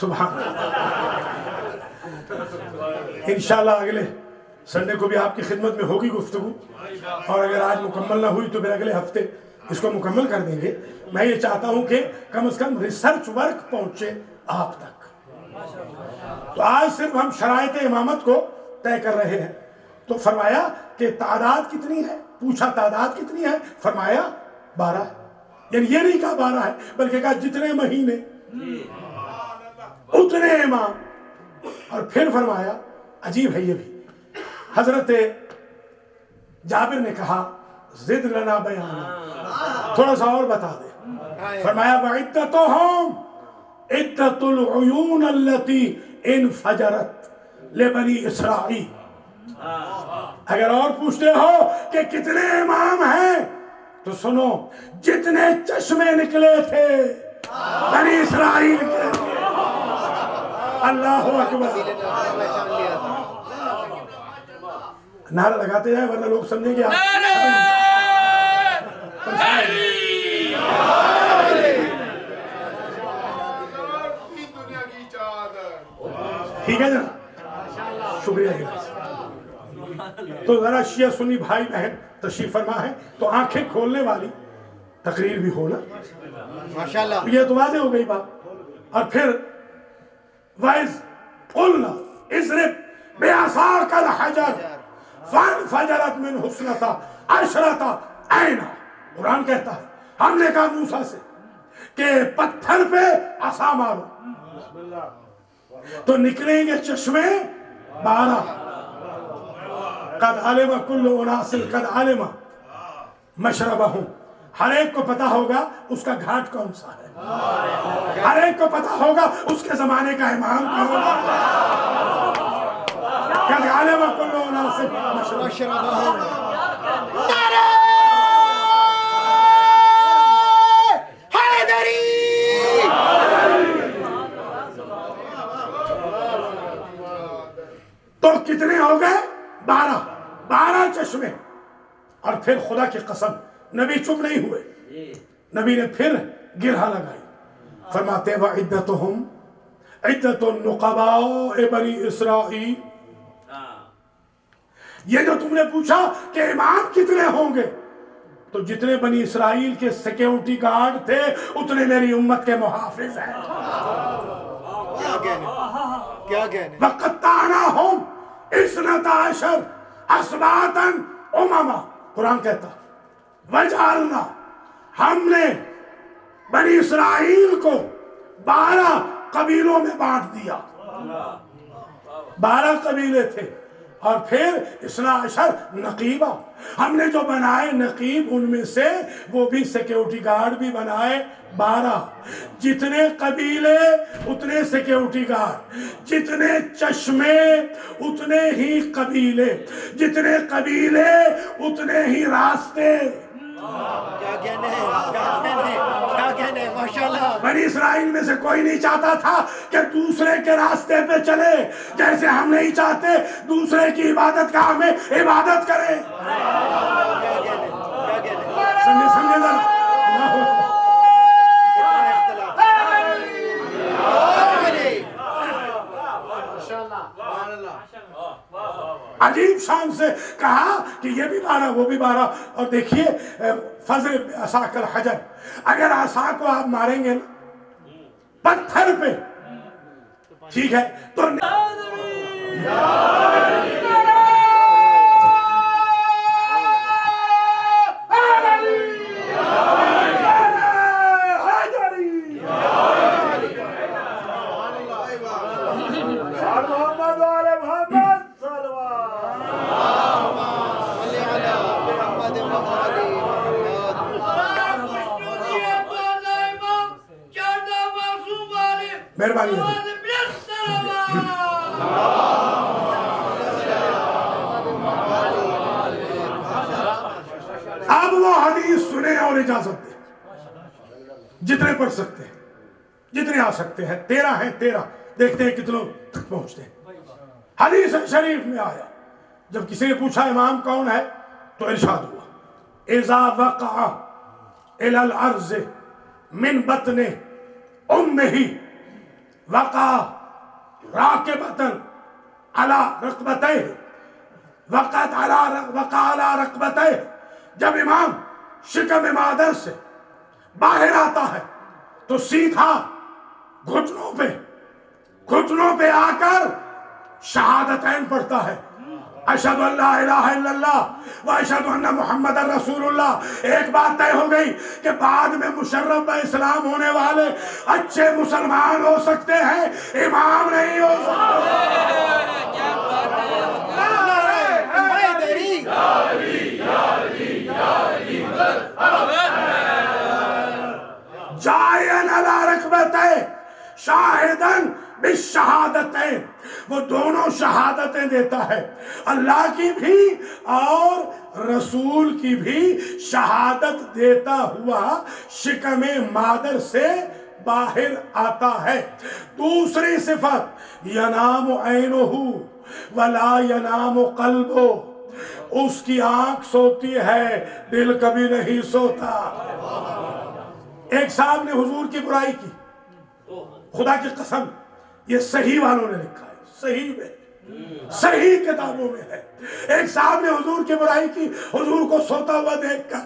سبحان اللہ. انشاءاللہ اگلے سنڈے کو بھی آپ کی خدمت میں ہوگی گفتگو، اور اگر آج مکمل نہ ہوئی تو پھر اگلے ہفتے اس کو مکمل کر دیں گے. میں یہ چاہتا ہوں کہ کم از کم ریسرچ ورک پہنچے آپ تک. تو آج صرف ہم شرائط امامت کو طے کر رہے ہیں. تو فرمایا کہ تعداد کتنی ہے؟ پوچھا تعداد کتنی ہے؟ فرمایا 12 ہے. یعنی یہ نہیں کہا 12 ہے، بلکہ کہا جتنے مہینے اتنے امام. اور پھر فرمایا عجیب ہے یہ بھی، حضرت جابر نے کہا زد لنا بیانا، تھوڑا سا اور بتا دے. فرمایا وعدتهم عدت العیون التي انفجرت لبنی اسرائیل. اگر اور پوچھتے ہو کہ کتنے امام ہیں تو سنو، جتنے چشمے نکلے تھے بنی اسرائیل کے. اللہ اکبر. نعرہ لگاتے جائیں ورنہ لوگ سمجھیں گے آپ. ٹھیک ہے جناب، شکریہ جناب. تو ذرا شیعہ سنی بھائی بہن تشریف فرما ہے تو آنکھیں کھولنے والی تقریر بھی ہونا. ماشاءاللہ یہ تو واضح ہو گئی بات. اور پھر وَإِذْ قُلْنَا اضْرِبْ بِعَصَاكَ الْحَجَرَ فَانْفَجَرَتْ مِنْهُ اثْنَتَا عَشْرَةَ عَيْنًا. قرآن کہتا ہے ہم نے کہا موسیٰ سے کہ پتھر پہ عصا مارو تو نکلیں گے چشمے 12. قد علم کل اناس قد علم مشربہم. ہر ایک کو پتا ہوگا اس کا گھاٹ کون سا ہے، ہر ایک کو پتا ہوگا اس کے زمانے کا امام کون ہے. قد علم کل اناس مشربہم. تو کتنے ہو گئے؟ 12 چشمے. اور پھر خدا کی قسم نبی چپ نہیں ہوئے، نبی نے پھر گرہ لگائی. فرماتے وعدتهم عدت النقباء بنی اسرائیل. یہ جو تم نے پوچھا کہ امام کتنے ہوں گے، تو جتنے بنی اسرائیل کے سیکیورٹی گارڈ تھے اتنے میری امت کے محافظ ہیں. کیا کہنے وَقَطَّعْنَاهُمْ اثْنَتَ عَشَرَ أَسْبَاطًا أُمَمًا. قرآن کہتا وَجَعَلْنَا، ہم نے بنی اسرائیل کو 12 قبیلوں میں بانٹ دیا. 12 قبیلے تھے. اور پھر 12 نقیبہ ہم نے جو بنائے نقیب، ان میں سے وہ بھی سیکیورٹی گارڈ بھی بنائے 12. جتنے قبیلے اتنے سیکیورٹی گارڈ، جتنے چشمے اتنے ہی قبیلے، جتنے قبیلے اتنے ہی راستے. کیا کہنے کیا کہنے ماشاءاللہ. بنی اسرائیل میں سے کوئی نہیں چاہتا تھا کہ دوسرے کے راستے پہ چلے، جیسے ہم نہیں چاہتے دوسرے کی عبادت کا ہمیں عبادت کرے. سمجھے ذرا. عجیب شان سے کہا کہ یہ بھی 12 وہ بھی 12. اور دیکھیے فضل عصاک الحجر، اگر عصا کو آپ ماریں گے نا پتھر پہ، ٹھیک ہے، تو مہربانی ہے. اب وہ حدیث سنیں اور اجازت دیں، جتنے پڑھ سکتے ہیں، جتنے آ سکتے ہیں. 13 ہیں، 13 دیکھتے ہیں کتنوں تک پہنچتے ہیں. حدیث شریف میں آیا، جب کسی نے پوچھا امام کون ہے تو ارشاد ہوا اذا وقع الى الارض من بطن امه وقع راکبتن علی رکبتیہ، وقع علی رکبتیہ، جب امام شکم مادر سے باہر آتا ہے تو سیدھا گھٹنوں پہ آ کر شہادتین پڑھتا ہے، اشہد ان لا الہ الا اللہ و اشہد ان محمد رسول اللہ۔ ایک بات طے ہو گئی کہ بعد میں مشرف اسلام ہونے والے اچھے مسلمان ہو سکتے ہیں، امام نہیں ہو سکتے۔ جائن علی رکبتیہ شاہدن بالشہادتین، وہ دونوں شہادتیں دیتا ہے، اللہ کی بھی اور رسول کی بھی شہادت دیتا ہوا شکم مادر سے باہر آتا ہے۔ دوسری صفت ینام عینہ ولا ینام قلبہ، اس کی آنکھ سوتی ہے، دل کبھی نہیں سوتا۔ ایک صاحب نے حضور کی برائی کی، خدا کی قسم یہ صحیح والوں نے لکھا ہے، صحیح میں، صحیح کتابوں میں ہے۔ ایک صاحب نے حضور کی برائی کی، حضور کو سوتا ہوا دیکھ کر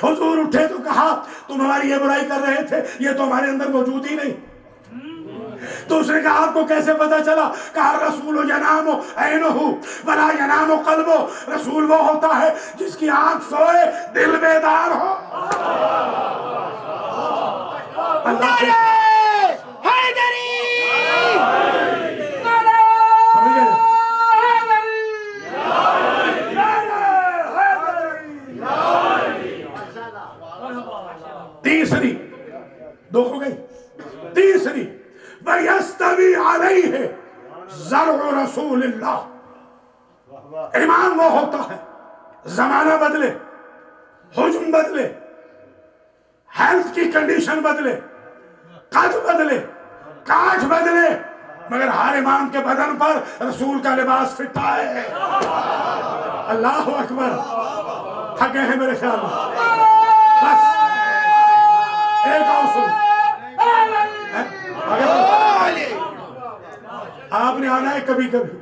حضور اٹھے تو کہا تم ہماری یہ برائی کر رہے تھے، یہ تو ہمارے اندر موجود ہی نہیں۔ تو اس نے کہا آپ کو کیسے پتا چلا؟ کہا رسول ینام عینہ ولا ینام قلبہ، رسول وہ ہوتا ہے جس کی آنکھ سوئے دل بیدار ہو۔ اللہ کے تیسری، دو ہو گئی، تیسری وَيَسْتَوِي عَلَيْهِ زَرْعُ رَسُولِ اللَّهِ، امام وہ ہوتا ہے زمانہ بدلے، حجم بدلے، ہیلتھ کی کنڈیشن بدلے، قد بدلے، کاٹ بدلے، مگر ہر امام کے بدن پر رسول کا لباس فٹا ہے۔ اللہ اکبر، تھکے ہیں میرے خیال میں، بس ایک اور سن، آپ نے آنا ہے کبھی کبھی،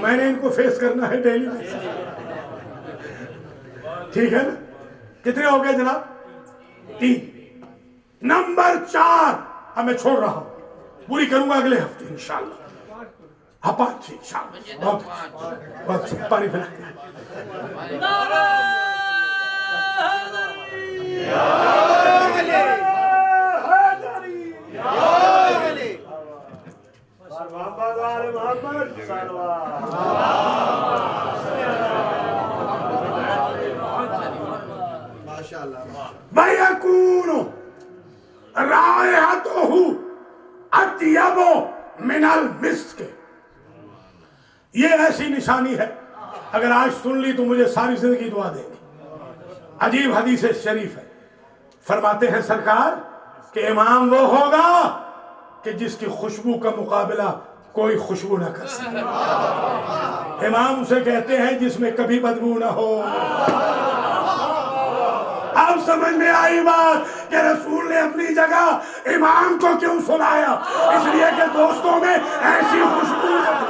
میں نے ان کو فیس کرنا ہے ڈیلی میں، ٹھیک ہے نا؟ کتنے ہو گئے جناب؟ 3۔ نمبر 4 اب میں چھوڑ رہا ہوں، پوری کروں گا اگلے ہفتے انشاءاللہ۔ ہاں 5 انشاءاللہ، بہت پانی پھیلا۔ وَيَكُونُ رَائِحَتُهُ أَطْيَبُ مِنَ الْمِسْكِ، یہ ایسی نشانی ہے اگر آج سن لی تو مجھے ساری زندگی دعا دیں گے۔ عجیب حدیث شریف ہے، فرماتے ہیں سرکار کہ امام وہ ہوگا کہ جس کی خوشبو کا مقابلہ کوئی خوشبو نہ کر سکے۔ امام اسے کہتے ہیں جس میں کبھی بدبو نہ ہو۔ اب سمجھ میں آئی بات کہ رسول نے اپنی جگہ امام کو کیوں سلایا، اس لیے کہ دوستوں میں ایسی خوشبو نہ تھی۔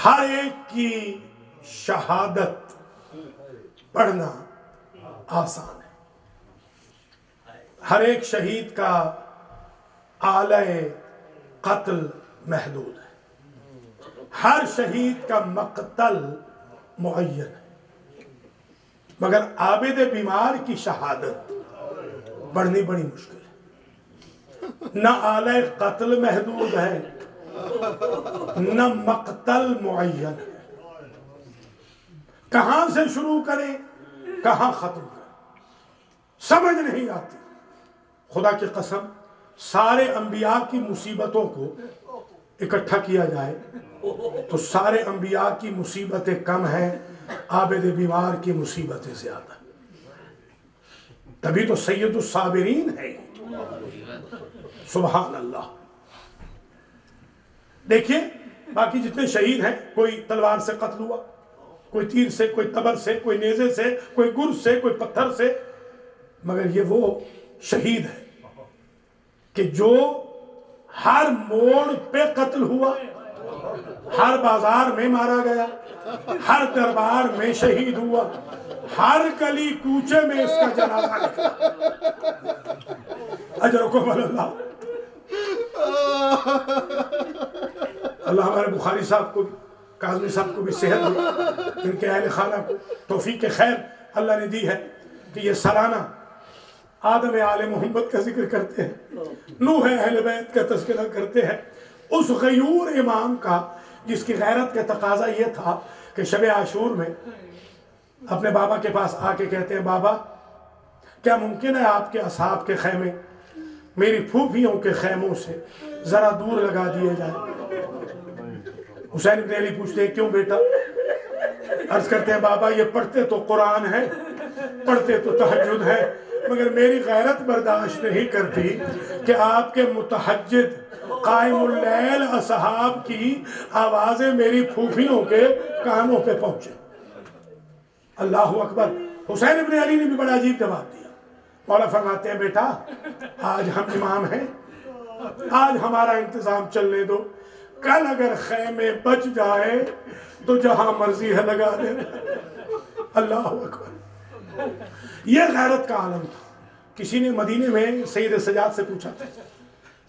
ہر ایک کی شہادت پڑھنا آسان ہے، ہر ایک شہید کا آلہ قتل محدود ہے، ہر شہید کا مقتل معین ہے، مگر عابد بیمار کی شہادت پڑھنی بڑی مشکل ہے۔ نہ آلہ قتل محدود ہے، نہ مقتل معین ہے، کہاں سے شروع کریں کہاں ختم کریں سمجھ نہیں آتی۔ خدا کی قسم سارے انبیاء کی مصیبتوں کو اکٹھا کیا جائے تو سارے انبیاء کی مصیبتیں کم ہیں، عابد بیمار کی مصیبتیں زیادہ، تبھی تو سید الصابرین ہے۔ سبحان اللہ۔ دیکھیے باقی جتنے شہید ہیں، کوئی تلوار سے قتل ہوا، کوئی تیر سے، کوئی تبر سے، کوئی نیزے سے، کوئی گرز سے، کوئی پتھر سے، مگر یہ وہ شہید ہے کہ جو ہر موڑ پہ قتل ہوا، ہر بازار میں مارا گیا، ہر دربار میں شہید ہوا، ہر گلی کوچے میں اس کا جنازہ نکلا۔ اجرکم اللہ۔ اللہ ہمارے بخاری صاحب کو بھی، کاظمی صاحب کو بھی صحت دے، ان کے اہل خانہ کو توفیق خیر اللہ نے دی ہے کہ یہ سالانہ آدم آل محمد کا ذکر کرتے ہیں، نوح اہل بیت کا تذکرہ کرتے ہیں، اس غیور امام کا جس کی غیرت کا تقاضا یہ تھا کہ شب عاشور میں اپنے بابا کے پاس آ کے کہتے ہیں، بابا کیا ممکن ہے آپ کے اصحاب کے خیمے میری پھوپھیوں کے خیموں سے ذرا دور لگا دیے جائیں؟ حسین بن علی پوچھتے ہیں، کیوں بیٹا؟ عرض کرتے ہیں، بابا یہ پڑھتے تو قرآن ہے، پڑھتے تو تہجد ہے، مگر میری غیرت برداشت نہیں کرتی کہ آپ کے متہجد قائم اللیل اصحاب کی آوازیں میری پھوپھیوں کے کانوں پہ پہنچے۔ اللہ اکبر۔ حسین بن علی نے بھی بڑا عجیب جواب دیا۔ مولا فرماتے ہیں، بیٹا آج ہم امام ہیں، آج ہمارا انتظام چلنے دو، کل اگر خیمے بچ جائے تو جہاں مرضی ہے لگا دے۔ اللہ اکبر۔ یہ غیرت کا عالم تھا۔ کسی نے مدینے میں سید سجاد سے پوچھا تھا،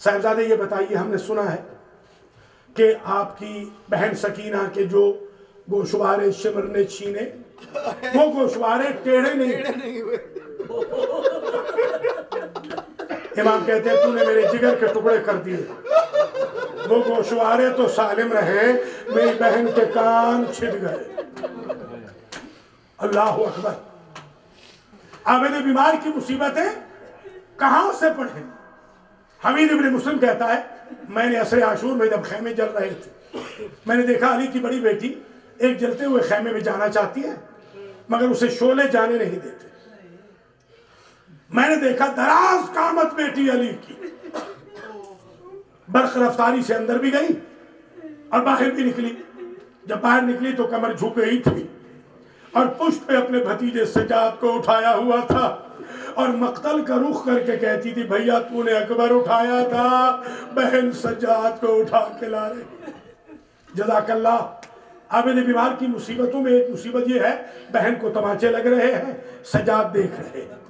صاحبزادے یہ بتائیے، ہم نے سنا ہے کہ آپ کی بہن سکینہ کے جو گوشوارے شمر نے چھینے، وہ گوشوارے ٹیڑھے نہیں ہوئے۔ امام کہتے ہیں، تو نے میرے جگر کے ٹکڑے کر دیے، وہ گوشوارے تو سالم رہے، میری بہن کے کان چھٹ گئے۔ اللہ اکبر۔ عابد بیمار کی مصیبتیں کہاں سے پڑھیں؟ حمید ابن مسلم کہتا ہے، میں نے عصر عاشور میں جب خیمے جل رہے تھے، میں نے دیکھا علی کی بڑی بیٹی ایک جلتے ہوئے خیمے میں جانا چاہتی ہے مگر اسے شعلے جانے نہیں دیتے۔ میں نے دیکھا دراز قامت بیٹی علی کی برق رفتاری سے اندر بھی گئی اور باہر بھی نکلی۔ جب باہر نکلی تو کمر جھک گئی تھی اور پشت پہ اپنے بھتیجے سجاد کو اٹھایا ہوا تھا اور مقتل کا رخ کر کے کہتی تھی، بھیا تو نے اکبر اٹھایا تھا، بہن سجاد کو اٹھا کے لا رہی۔ جزاک اللہ۔ عابد بیمار کی مصیبتوں میں ایک مصیبت یہ ہے، بہن کو تماچے لگ رہے ہیں، سجاد دیکھ رہے ہیں،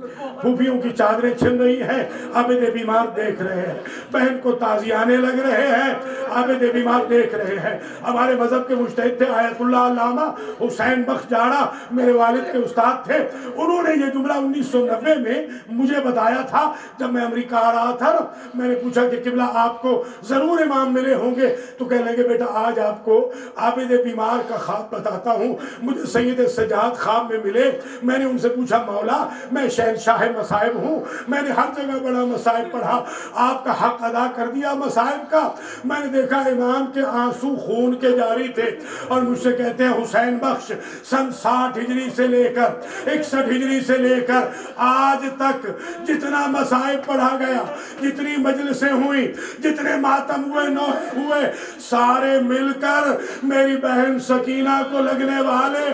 پھوپھیوں کی چادریں چھن رہی ہیں، عابد بیمار دیکھ رہے ہیں، بہن کو تازیانے لگ رہے ہیں، عابد بیمار دیکھ رہے ہیں۔ ہمارے مذہب کے مجتہد تھے آیت اللہ علامہ حسین بخش جاڑا، میرے والد کے استاد تھے، انہوں نے یہ جملہ 1990 میں مجھے بتایا تھا جب میں امریکہ آ رہا تھا۔ میں نے پوچھا کہ قبلہ آپ کو ضرور امام ملے ہوں گے، تو کہنے لگے، بیٹا آج آپ کو عابد بیمار کا خواب بتاتا ہوں۔ مجھے سید سجاد خواب میں ملے، میں نے ان سے پوچھا، مولا میں شہنشاہ مصائب ہوں، میں نے ہر جگہ بڑا مصائب پڑھا، آپ کا حق ادا کر دیا مصائب کا۔ میں نے دیکھا امام کے آنسو خون کے جاری تھے اور مجھ سے کہتے ہیں، حسین بخش سن 60 ہجری سے لے کر 61 ہجری سے لے کر آج تک جتنا مصائب پڑھا گیا، جتنی مجلسیں ہوئی، جتنے ماتم ہوئے، نوحے ہوئے، سارے مل کر میری بہن سکینہ کو لگنے والے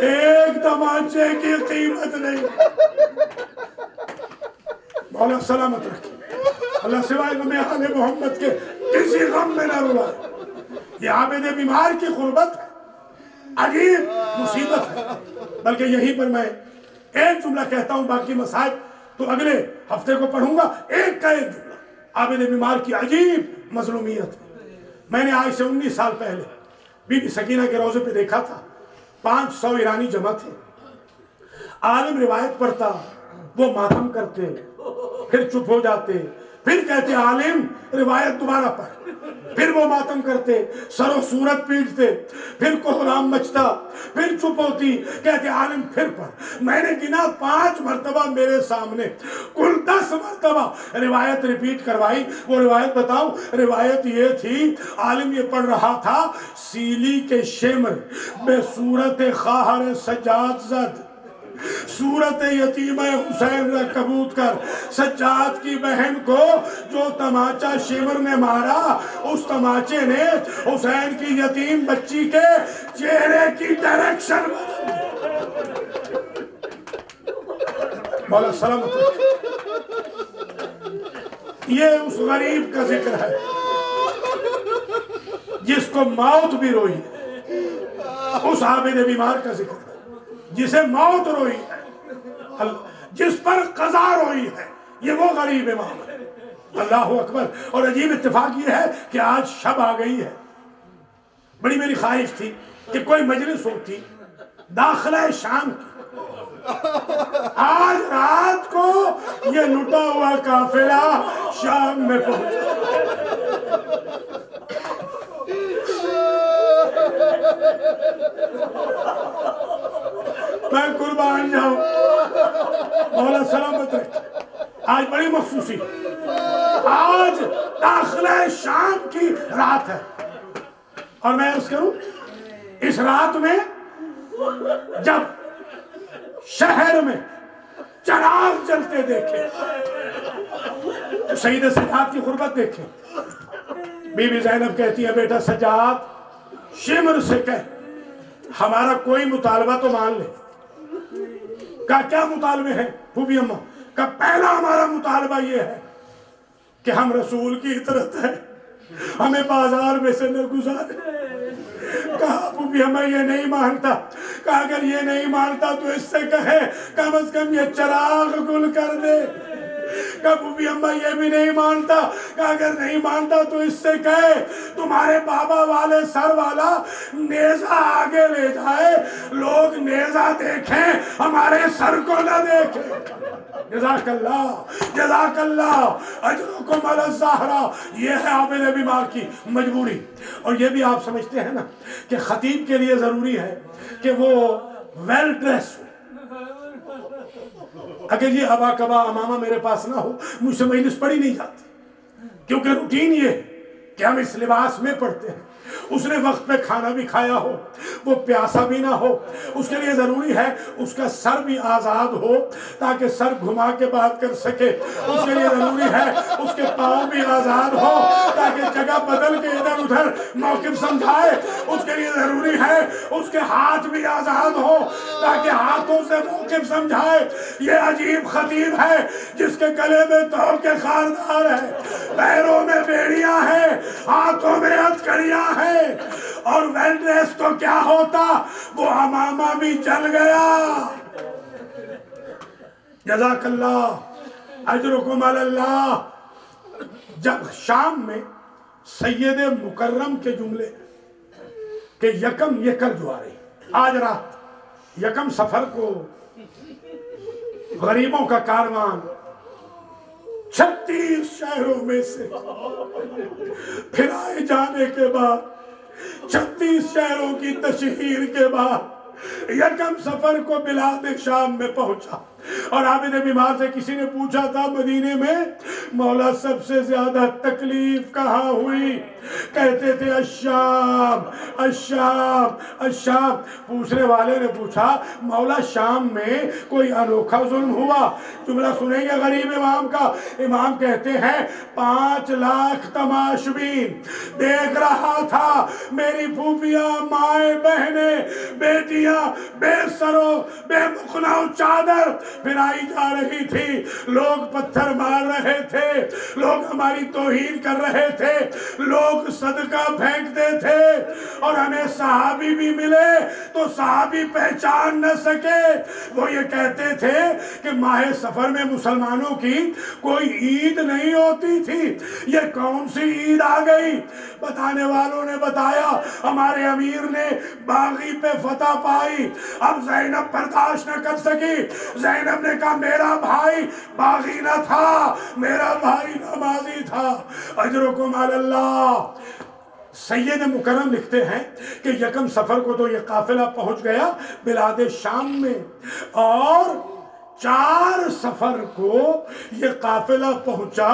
ایک تمانچے کی قیمت نہیں۔ مولا سلامت رکھے، اللہ سوائے غم آل محمد کے کسی غم میں نہ رلائے۔ یہ عابد بیمار کی غربت ہے، عجیب مصیبت ہے۔ بلکہ یہیں پر میں ایک جملہ کہتا ہوں، باقی مصائب تو اگلے ہفتے کو پڑھوں گا۔ ایک کا ایک جملہ عابد بیمار کی عجیب مظلومیت ہے۔ میں نے آج سے 19 سال پہلے بی بی سکینہ کے روضے پہ دیکھا تھا، 500 ایرانی جمع تھے، عالم روایت پڑھتا، وہ ماتم کرتے، پھر چپ ہو جاتے، پھر کہتے عالم روایت دوبارہ پڑھ، پھر وہ ماتم کرتے، سر و صورت پیٹتے، پھر کوہرام مچتا، پھر چپ ہوتی، کہتے عالم پھر پڑھ۔ میں نے گنا 5 مرتبہ میرے سامنے، کل 10 مرتبہ روایت ریپیٹ کروائی۔ وہ روایت بتاؤں، روایت یہ تھی عالم یہ پڑھ رہا تھا، سیلی کے شمر میں صورت خواہر سجاد زد، صورت یتیمہ حسین را کبوت کر، سجاد کی بہن کو جو تماچا شمر نے مارا، اس تماچے نے حسین کی یتیم بچی کے چہرے کی ڈائریکشن بدل دی۔ مولا سلامت رکھے۔ یہ اس غریب کا ذکر ہے جس کو موت بھی روئی ہے، اس عابد بیمار کا ذکر ہے جسے موت روئی ہے، جس پر قضا روئی ہے، یہ وہ غریب امام ہے۔ اللہ اکبر۔ اور عجیب اتفاق یہ ہے کہ آج شب آ گئی ہے۔ بڑی میری خواہش تھی کہ کوئی مجلس ہوتی داخلہ شام کی، آج رات کو یہ لٹا ہوا قافلہ شام میں پہنچا۔ میں قربان جاؤں، مولا سلامت رکھے۔ آج بڑی مخصوصی، آج داخلہ شام کی رات ہے، اور میں عرض کروں اس رات میں جب شہر میں چراغ جلتے دیکھے تو سید سجاد کی غربت دیکھے۔ بی بی زینب کہتی ہے بیٹا سجاد شمر سے کہہ ہمارا کوئی مطالبہ تو مان لے۔ کہا کیا مطالبے ہیں پھوپھی اماں؟ کہا پہلا ہمارا مطالبہ یہ ہے کہ ہم رسول کی اطاعت ہے، ہمیں بازار میں سے نہ گزارے۔ کہا پھوپھی اماں یہ نہیں مانتا۔ کہا اگر یہ نہیں مانتا تو اس سے کہے کم از کم یہ چراغ گل کر دے۔ کہا پھوپھی اماں یہ بھی نہیں مانتا۔ کہا اگر نہیں مانتا تو اس سے کہے تمہارے بابا والے سر والا نیزہ آگے لے جائے، لوگ نیزہ دیکھیں ہمارے سر کو نہ دیکھیں۔ جزاک اللہ، جزاک اللہ، اجرکم علی الزہرا۔ یہ ہے عابد بیمار کی مجبوری۔ اور یہ بھی آپ سمجھتے ہیں نا کہ خطیب کے لیے ضروری ہے کہ وہ ویل ڈریس ہو۔ اگر یہ ابا کبا امامہ میرے پاس نہ ہو مجھ سے مجلس پڑھی نہیں جاتی، کیونکہ روٹین یہ ہے کہ ہم اس لباس میں پڑھتے ہیں۔ اس نے وقت پہ کھانا بھی کھایا ہو، وہ پیاسا بھی نہ ہو، اس کے لیے ضروری ہے اس کا سر بھی آزاد ہو تاکہ سر گھما کے بات کر سکے۔ اس کے لیے ضروری ہے اس کے پاؤں بھی آزاد ہو تاکہ جگہ بدل کے ادھر ادھر موقف سمجھائے۔ اس کے لیے ضروری ہے اس کے ہاتھ بھی آزاد ہو تاکہ ہاتھوں سے موقف سمجھائے۔ یہ عجیب خطیب ہے جس کے گلے میں تو کے خاردار ہے، پیروں میں بیڑیاں ہیں، ہاتھوں میں ہتھکڑیاں ہے، اور ویل ڈریس تو کیا ہوتا وہ امامہ بھی جل گیا۔ جزاک اللہ، اجرکم علی اللہ۔ جب شام میں سید مکرم کے جملے کہ یکم یکر جو آ رہی، آج رات یکم سفر کو غریبوں کا کاروان 36 شہروں میں سے پھر آئے جانے کے بعد 36 شہروں کی تشہیر کے بعد یکم سفر کو بلاد شام میں پہنچا۔ اور عابد بیمار سے کسی نے پوچھا تھا مدینے میں مولا سب سے زیادہ تکلیف کہاں ہوئی؟ کہتے تھے الشام الشام الشام۔ پوچھنے والے نے پوچھا مولا شام میں کوئی انوکھا ظلم ہوا؟ جملہ سنیں گے غریب امام کا۔ امام کہتے ہیں 5 لاکھ تماشبین دیکھ رہا تھا، میری پھوپھیاں، مائیں، بہنیں، بیٹیاں بے سرو بے مخنہ چادر پھرائی جا رہی تھی، لوگ پتھر مار رہے تھے، لوگ ہماری توہین کر رہے تھے، لوگ صدقہ پھینکتے تھے، اور ہمیں صحابی بھی ملے تو صحابی پہچان نہ سکے۔ وہ یہ کہتے تھے کہ ماہ سفر میں مسلمانوں کی کوئی عید نہیں ہوتی تھی، یہ کون سی عید آ گئی؟ بتانے والوں نے بتایا ہمارے امیر نے باغی پہ فتح پائی، اب زینب برداشت نہ کر سکی، زینب نے کہا میرا بھائی باغی نہ تھا، میرا بھائی نمازی تھا، اجرکم علی اللہ۔ سید مکرم لکھتے ہیں کہ یکم سفر کو تو یہ قافلہ پہنچ گیا بلاد شام میں، اور 4 سفر کو یہ قافلہ پہنچا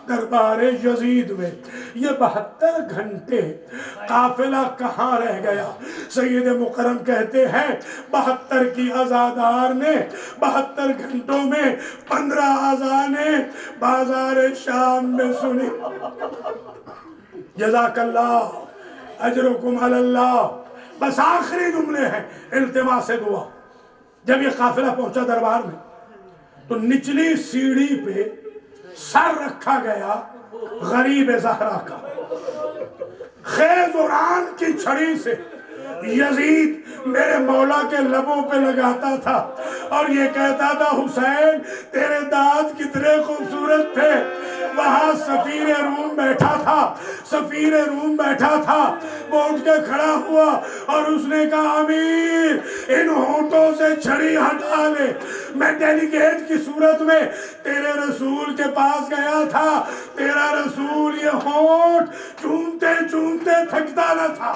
دربار یزید میں۔ یہ 72 گھنٹے قافلہ کہاں رہ گیا؟ سید مکرم کہتے ہیں 72 کی عزادار نے 72 گھنٹوں میں 15 اذانیں بازار شام میں سنی۔ جزاک اللہ، اجرکم علی اللہ۔ بس آخری جملے ہیں التماس دعا۔ جب یہ قافلہ پہنچا دربار میں تو نچلی سیڑھی پہ سر رکھا گیا غریب زہرا کا۔ خیزران کی چھڑی سے یزید میرے مولا کے لبوں پہ لگاتا تھا اور یہ کہتا تھا حسین تیرے دانت کتنے خوبصورت تھے۔ وہاں سفیر روم بیٹھا تھا، سفیر روم بیٹھا تھا، وہ اٹھ کے کھڑا ہوا اور اس نے کہا امیر ان ہونٹوں سے چھڑی ہٹا لے۔ میں ڈیلیگیٹ کی صورت میں تیرے رسول کے پاس گیا تھا، تیرا رسول یہ ہونٹ چومتے چومتے تھکتا نہ تھا۔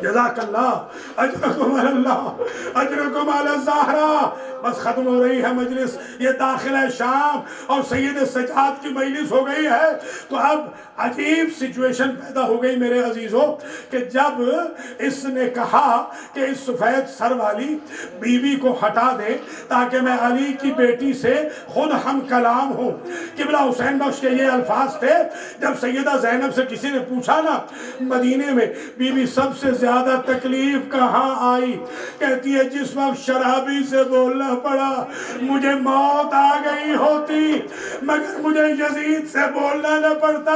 جزاک اللہ، اجرکم علی اللہ، اجرکم علی الزہرا۔ بس ختم ہو رہی ہے مجلس، یہ داخلہ شام اور سید سجاد کی مجلس ہو گئی ہے۔ تو اب عجیب سچویشن پیدا ہو گئی میرے عزیزوں کہ جب اس نے کہا کہ اس سفید سر والی بیوی کو ہٹا دے تاکہ میں علی کی بیٹی سے خود ہم کلام ہوں۔ قبلہ حسین بخش کے یہ الفاظ تھے، جب سیدہ زینب سے کسی نے پوچھا نا مدینے میں بیوی سب سے زیادہ تکلیف کہاں آئی، کہتی ہے جس وقت شرابی سے بولنا پڑا مجھے موت آ گئی ہوتی مگر مجھے یزید سے بولنا نہ پڑتا۔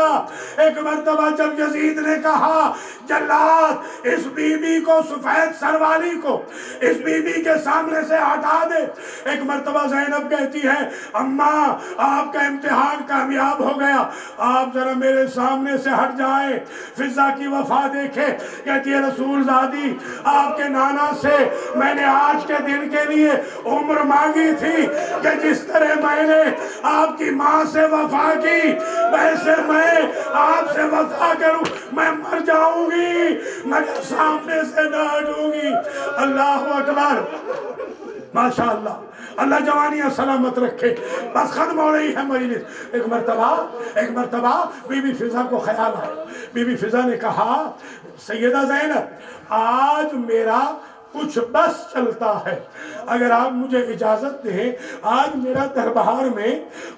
ایک مرتبہ جب یزید نے کہا جلاد اس بی بی کو، سفید سر والی کو اس بی بی کے سامنے سے ہٹا دے، ایک مرتبہ زینب کہتی ہے اماں آپ کا امتحان کامیاب ہو گیا، آپ ذرا میرے سامنے سے ہٹ جائیں۔ فضا کی وفا دیکھے، کہتی ہے رسول زادی آپ کے نانا سے میں نے آج کے دن کے لیے عمر مانگی تھی کہ جس طرح میں نے آپ کی ماں سے وفا کی ویسے میں آپ سے وفا کروں، میں مر جاؤں گی مگر سامنے سے نہ ہٹوں گی۔ اللہ اکبر، ماشاءاللہ، اللہ جوانیاں سلامت رکھے۔ بس ختم ہو رہی ہے مجلس۔ ایک مرتبہ بی بی فضا کو خیال آیا، بی بی فضا نے کہا سیدہ زینب آج میرا کچھ بس چلتا ہے، اگر آپ مجھے اجازت دیں آج میرا دربار میں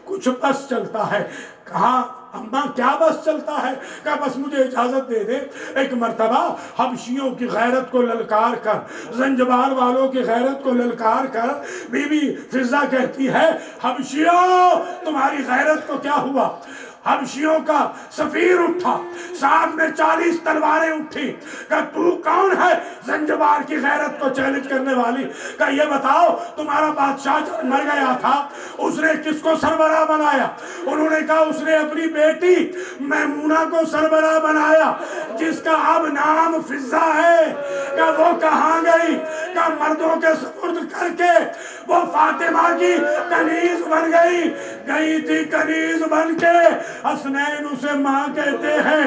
کچھ بس چلتا ہے۔ کہا اماں کیا بس چلتا ہے؟ کہا بس مجھے اجازت دے دے۔ ایک مرتبہ حبشیوں کی غیرت کو للکار کر، زنجبار والوں کی غیرت کو للکار کر بی بی فضا کہتی ہے حبشیوں تمہاری غیرت کو کیا ہوا؟ حبشیوں کا سفیر اٹھا، ساتھ میں 40 تلواریں اٹھی، کہ تو کون ہے زنجبار کی غیرت کو چیلنج کرنے والی؟ کہ یہ بتاؤ تمہارا بادشاہ جب مر گیا تھا اس نے کس کو سربراہ بنایا؟ انہوں نے کہا اس نے اپنی بیٹی میمونہ کو سربراہ بنایا جس کا اب نام فضا ہے۔ کہ وہ کہاں گئی؟ کہ مردوں کے سپرد کر کے وہ فاطمہ کی کنیز بن گئی تھی کنیز بن کے، حسنین اسے ماں کہتے ہیں۔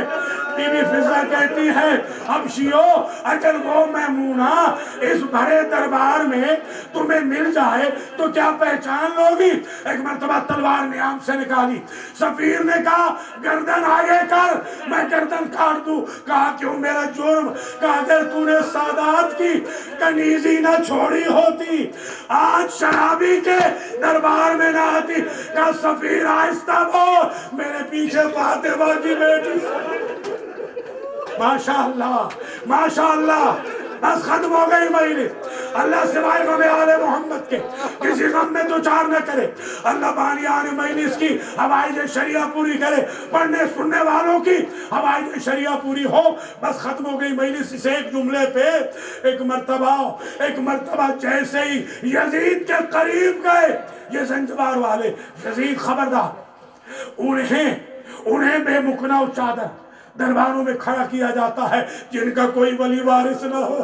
بی بی فضا کہتی ہے حبشیوں اگر وہ میمونہ اس بھرے دربار میں تمہیں مل جائے تو کیا پہچان لوگی؟ ایک مرتبہ تلوار نیام سے نکالی، سفیر نے کہا گردن آگے کر، میں گردن کاٹ دوں۔ کہا کیوں میرا جرم؟ کہا اگر تو نے سادات کی کنیزی نہ چھوڑی ہوتی آج شرابی کے دربار میں نہ آتی۔ کہا سفیر آہستہ بول، میرے پیچھے فاطمہ کی بیٹی۔ ماشاءاللہ ماشاءاللہ، بس ختم ہو گئی مجلس۔ اللہ سوائے غم آل محمد کے کسی غم میں تو چار نہ کرے۔ اللہ بانیان مجلس کی حوائج شریعہ پوری کرے، پڑھنے سننے والوں کی حوائج شریعہ پوری ہو۔ بس ختم ہو گئی مجلس اس ایک جملے پہ۔ ایک مرتبہ جیسے ہی یزید کے قریب گئے یہ زنجبار والے، یزید خبردار، انہیں بے مکنا و چادر درباروں میں کھڑا کیا جاتا ہے جن کا کوئی ولی وارث نہ ہو۔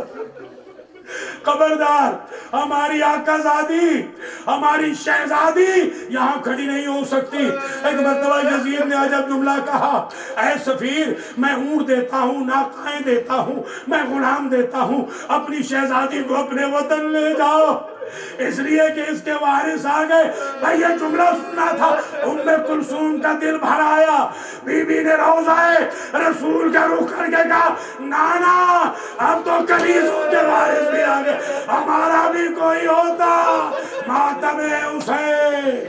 خبردار ہماری آقا زادی ہماری شہزادی یہاں کھڑی نہیں ہو سکتی۔ ایک مرتبہ یزید نے عجب جملہ کہا، اے سفیر میں اونٹ دیتا ہوں، ناقائیں دیتا ہوں، میں غلام دیتا ہوں، اپنی شہزادی کو اپنے وطن لے جاؤ۔ اس لیے کہ اس کے وارث آ گئے۔ میں یہ جملہ سننا تھا، ام کلثوم کا دل بھر آیا۔ بی بی نے روضہ رسول کا رخ کر کے کہا، نانا اب تو کنیزوں کے وارث بھی آ گئے، ہمارا بھی کوئی ہوتا ماتم حسین۔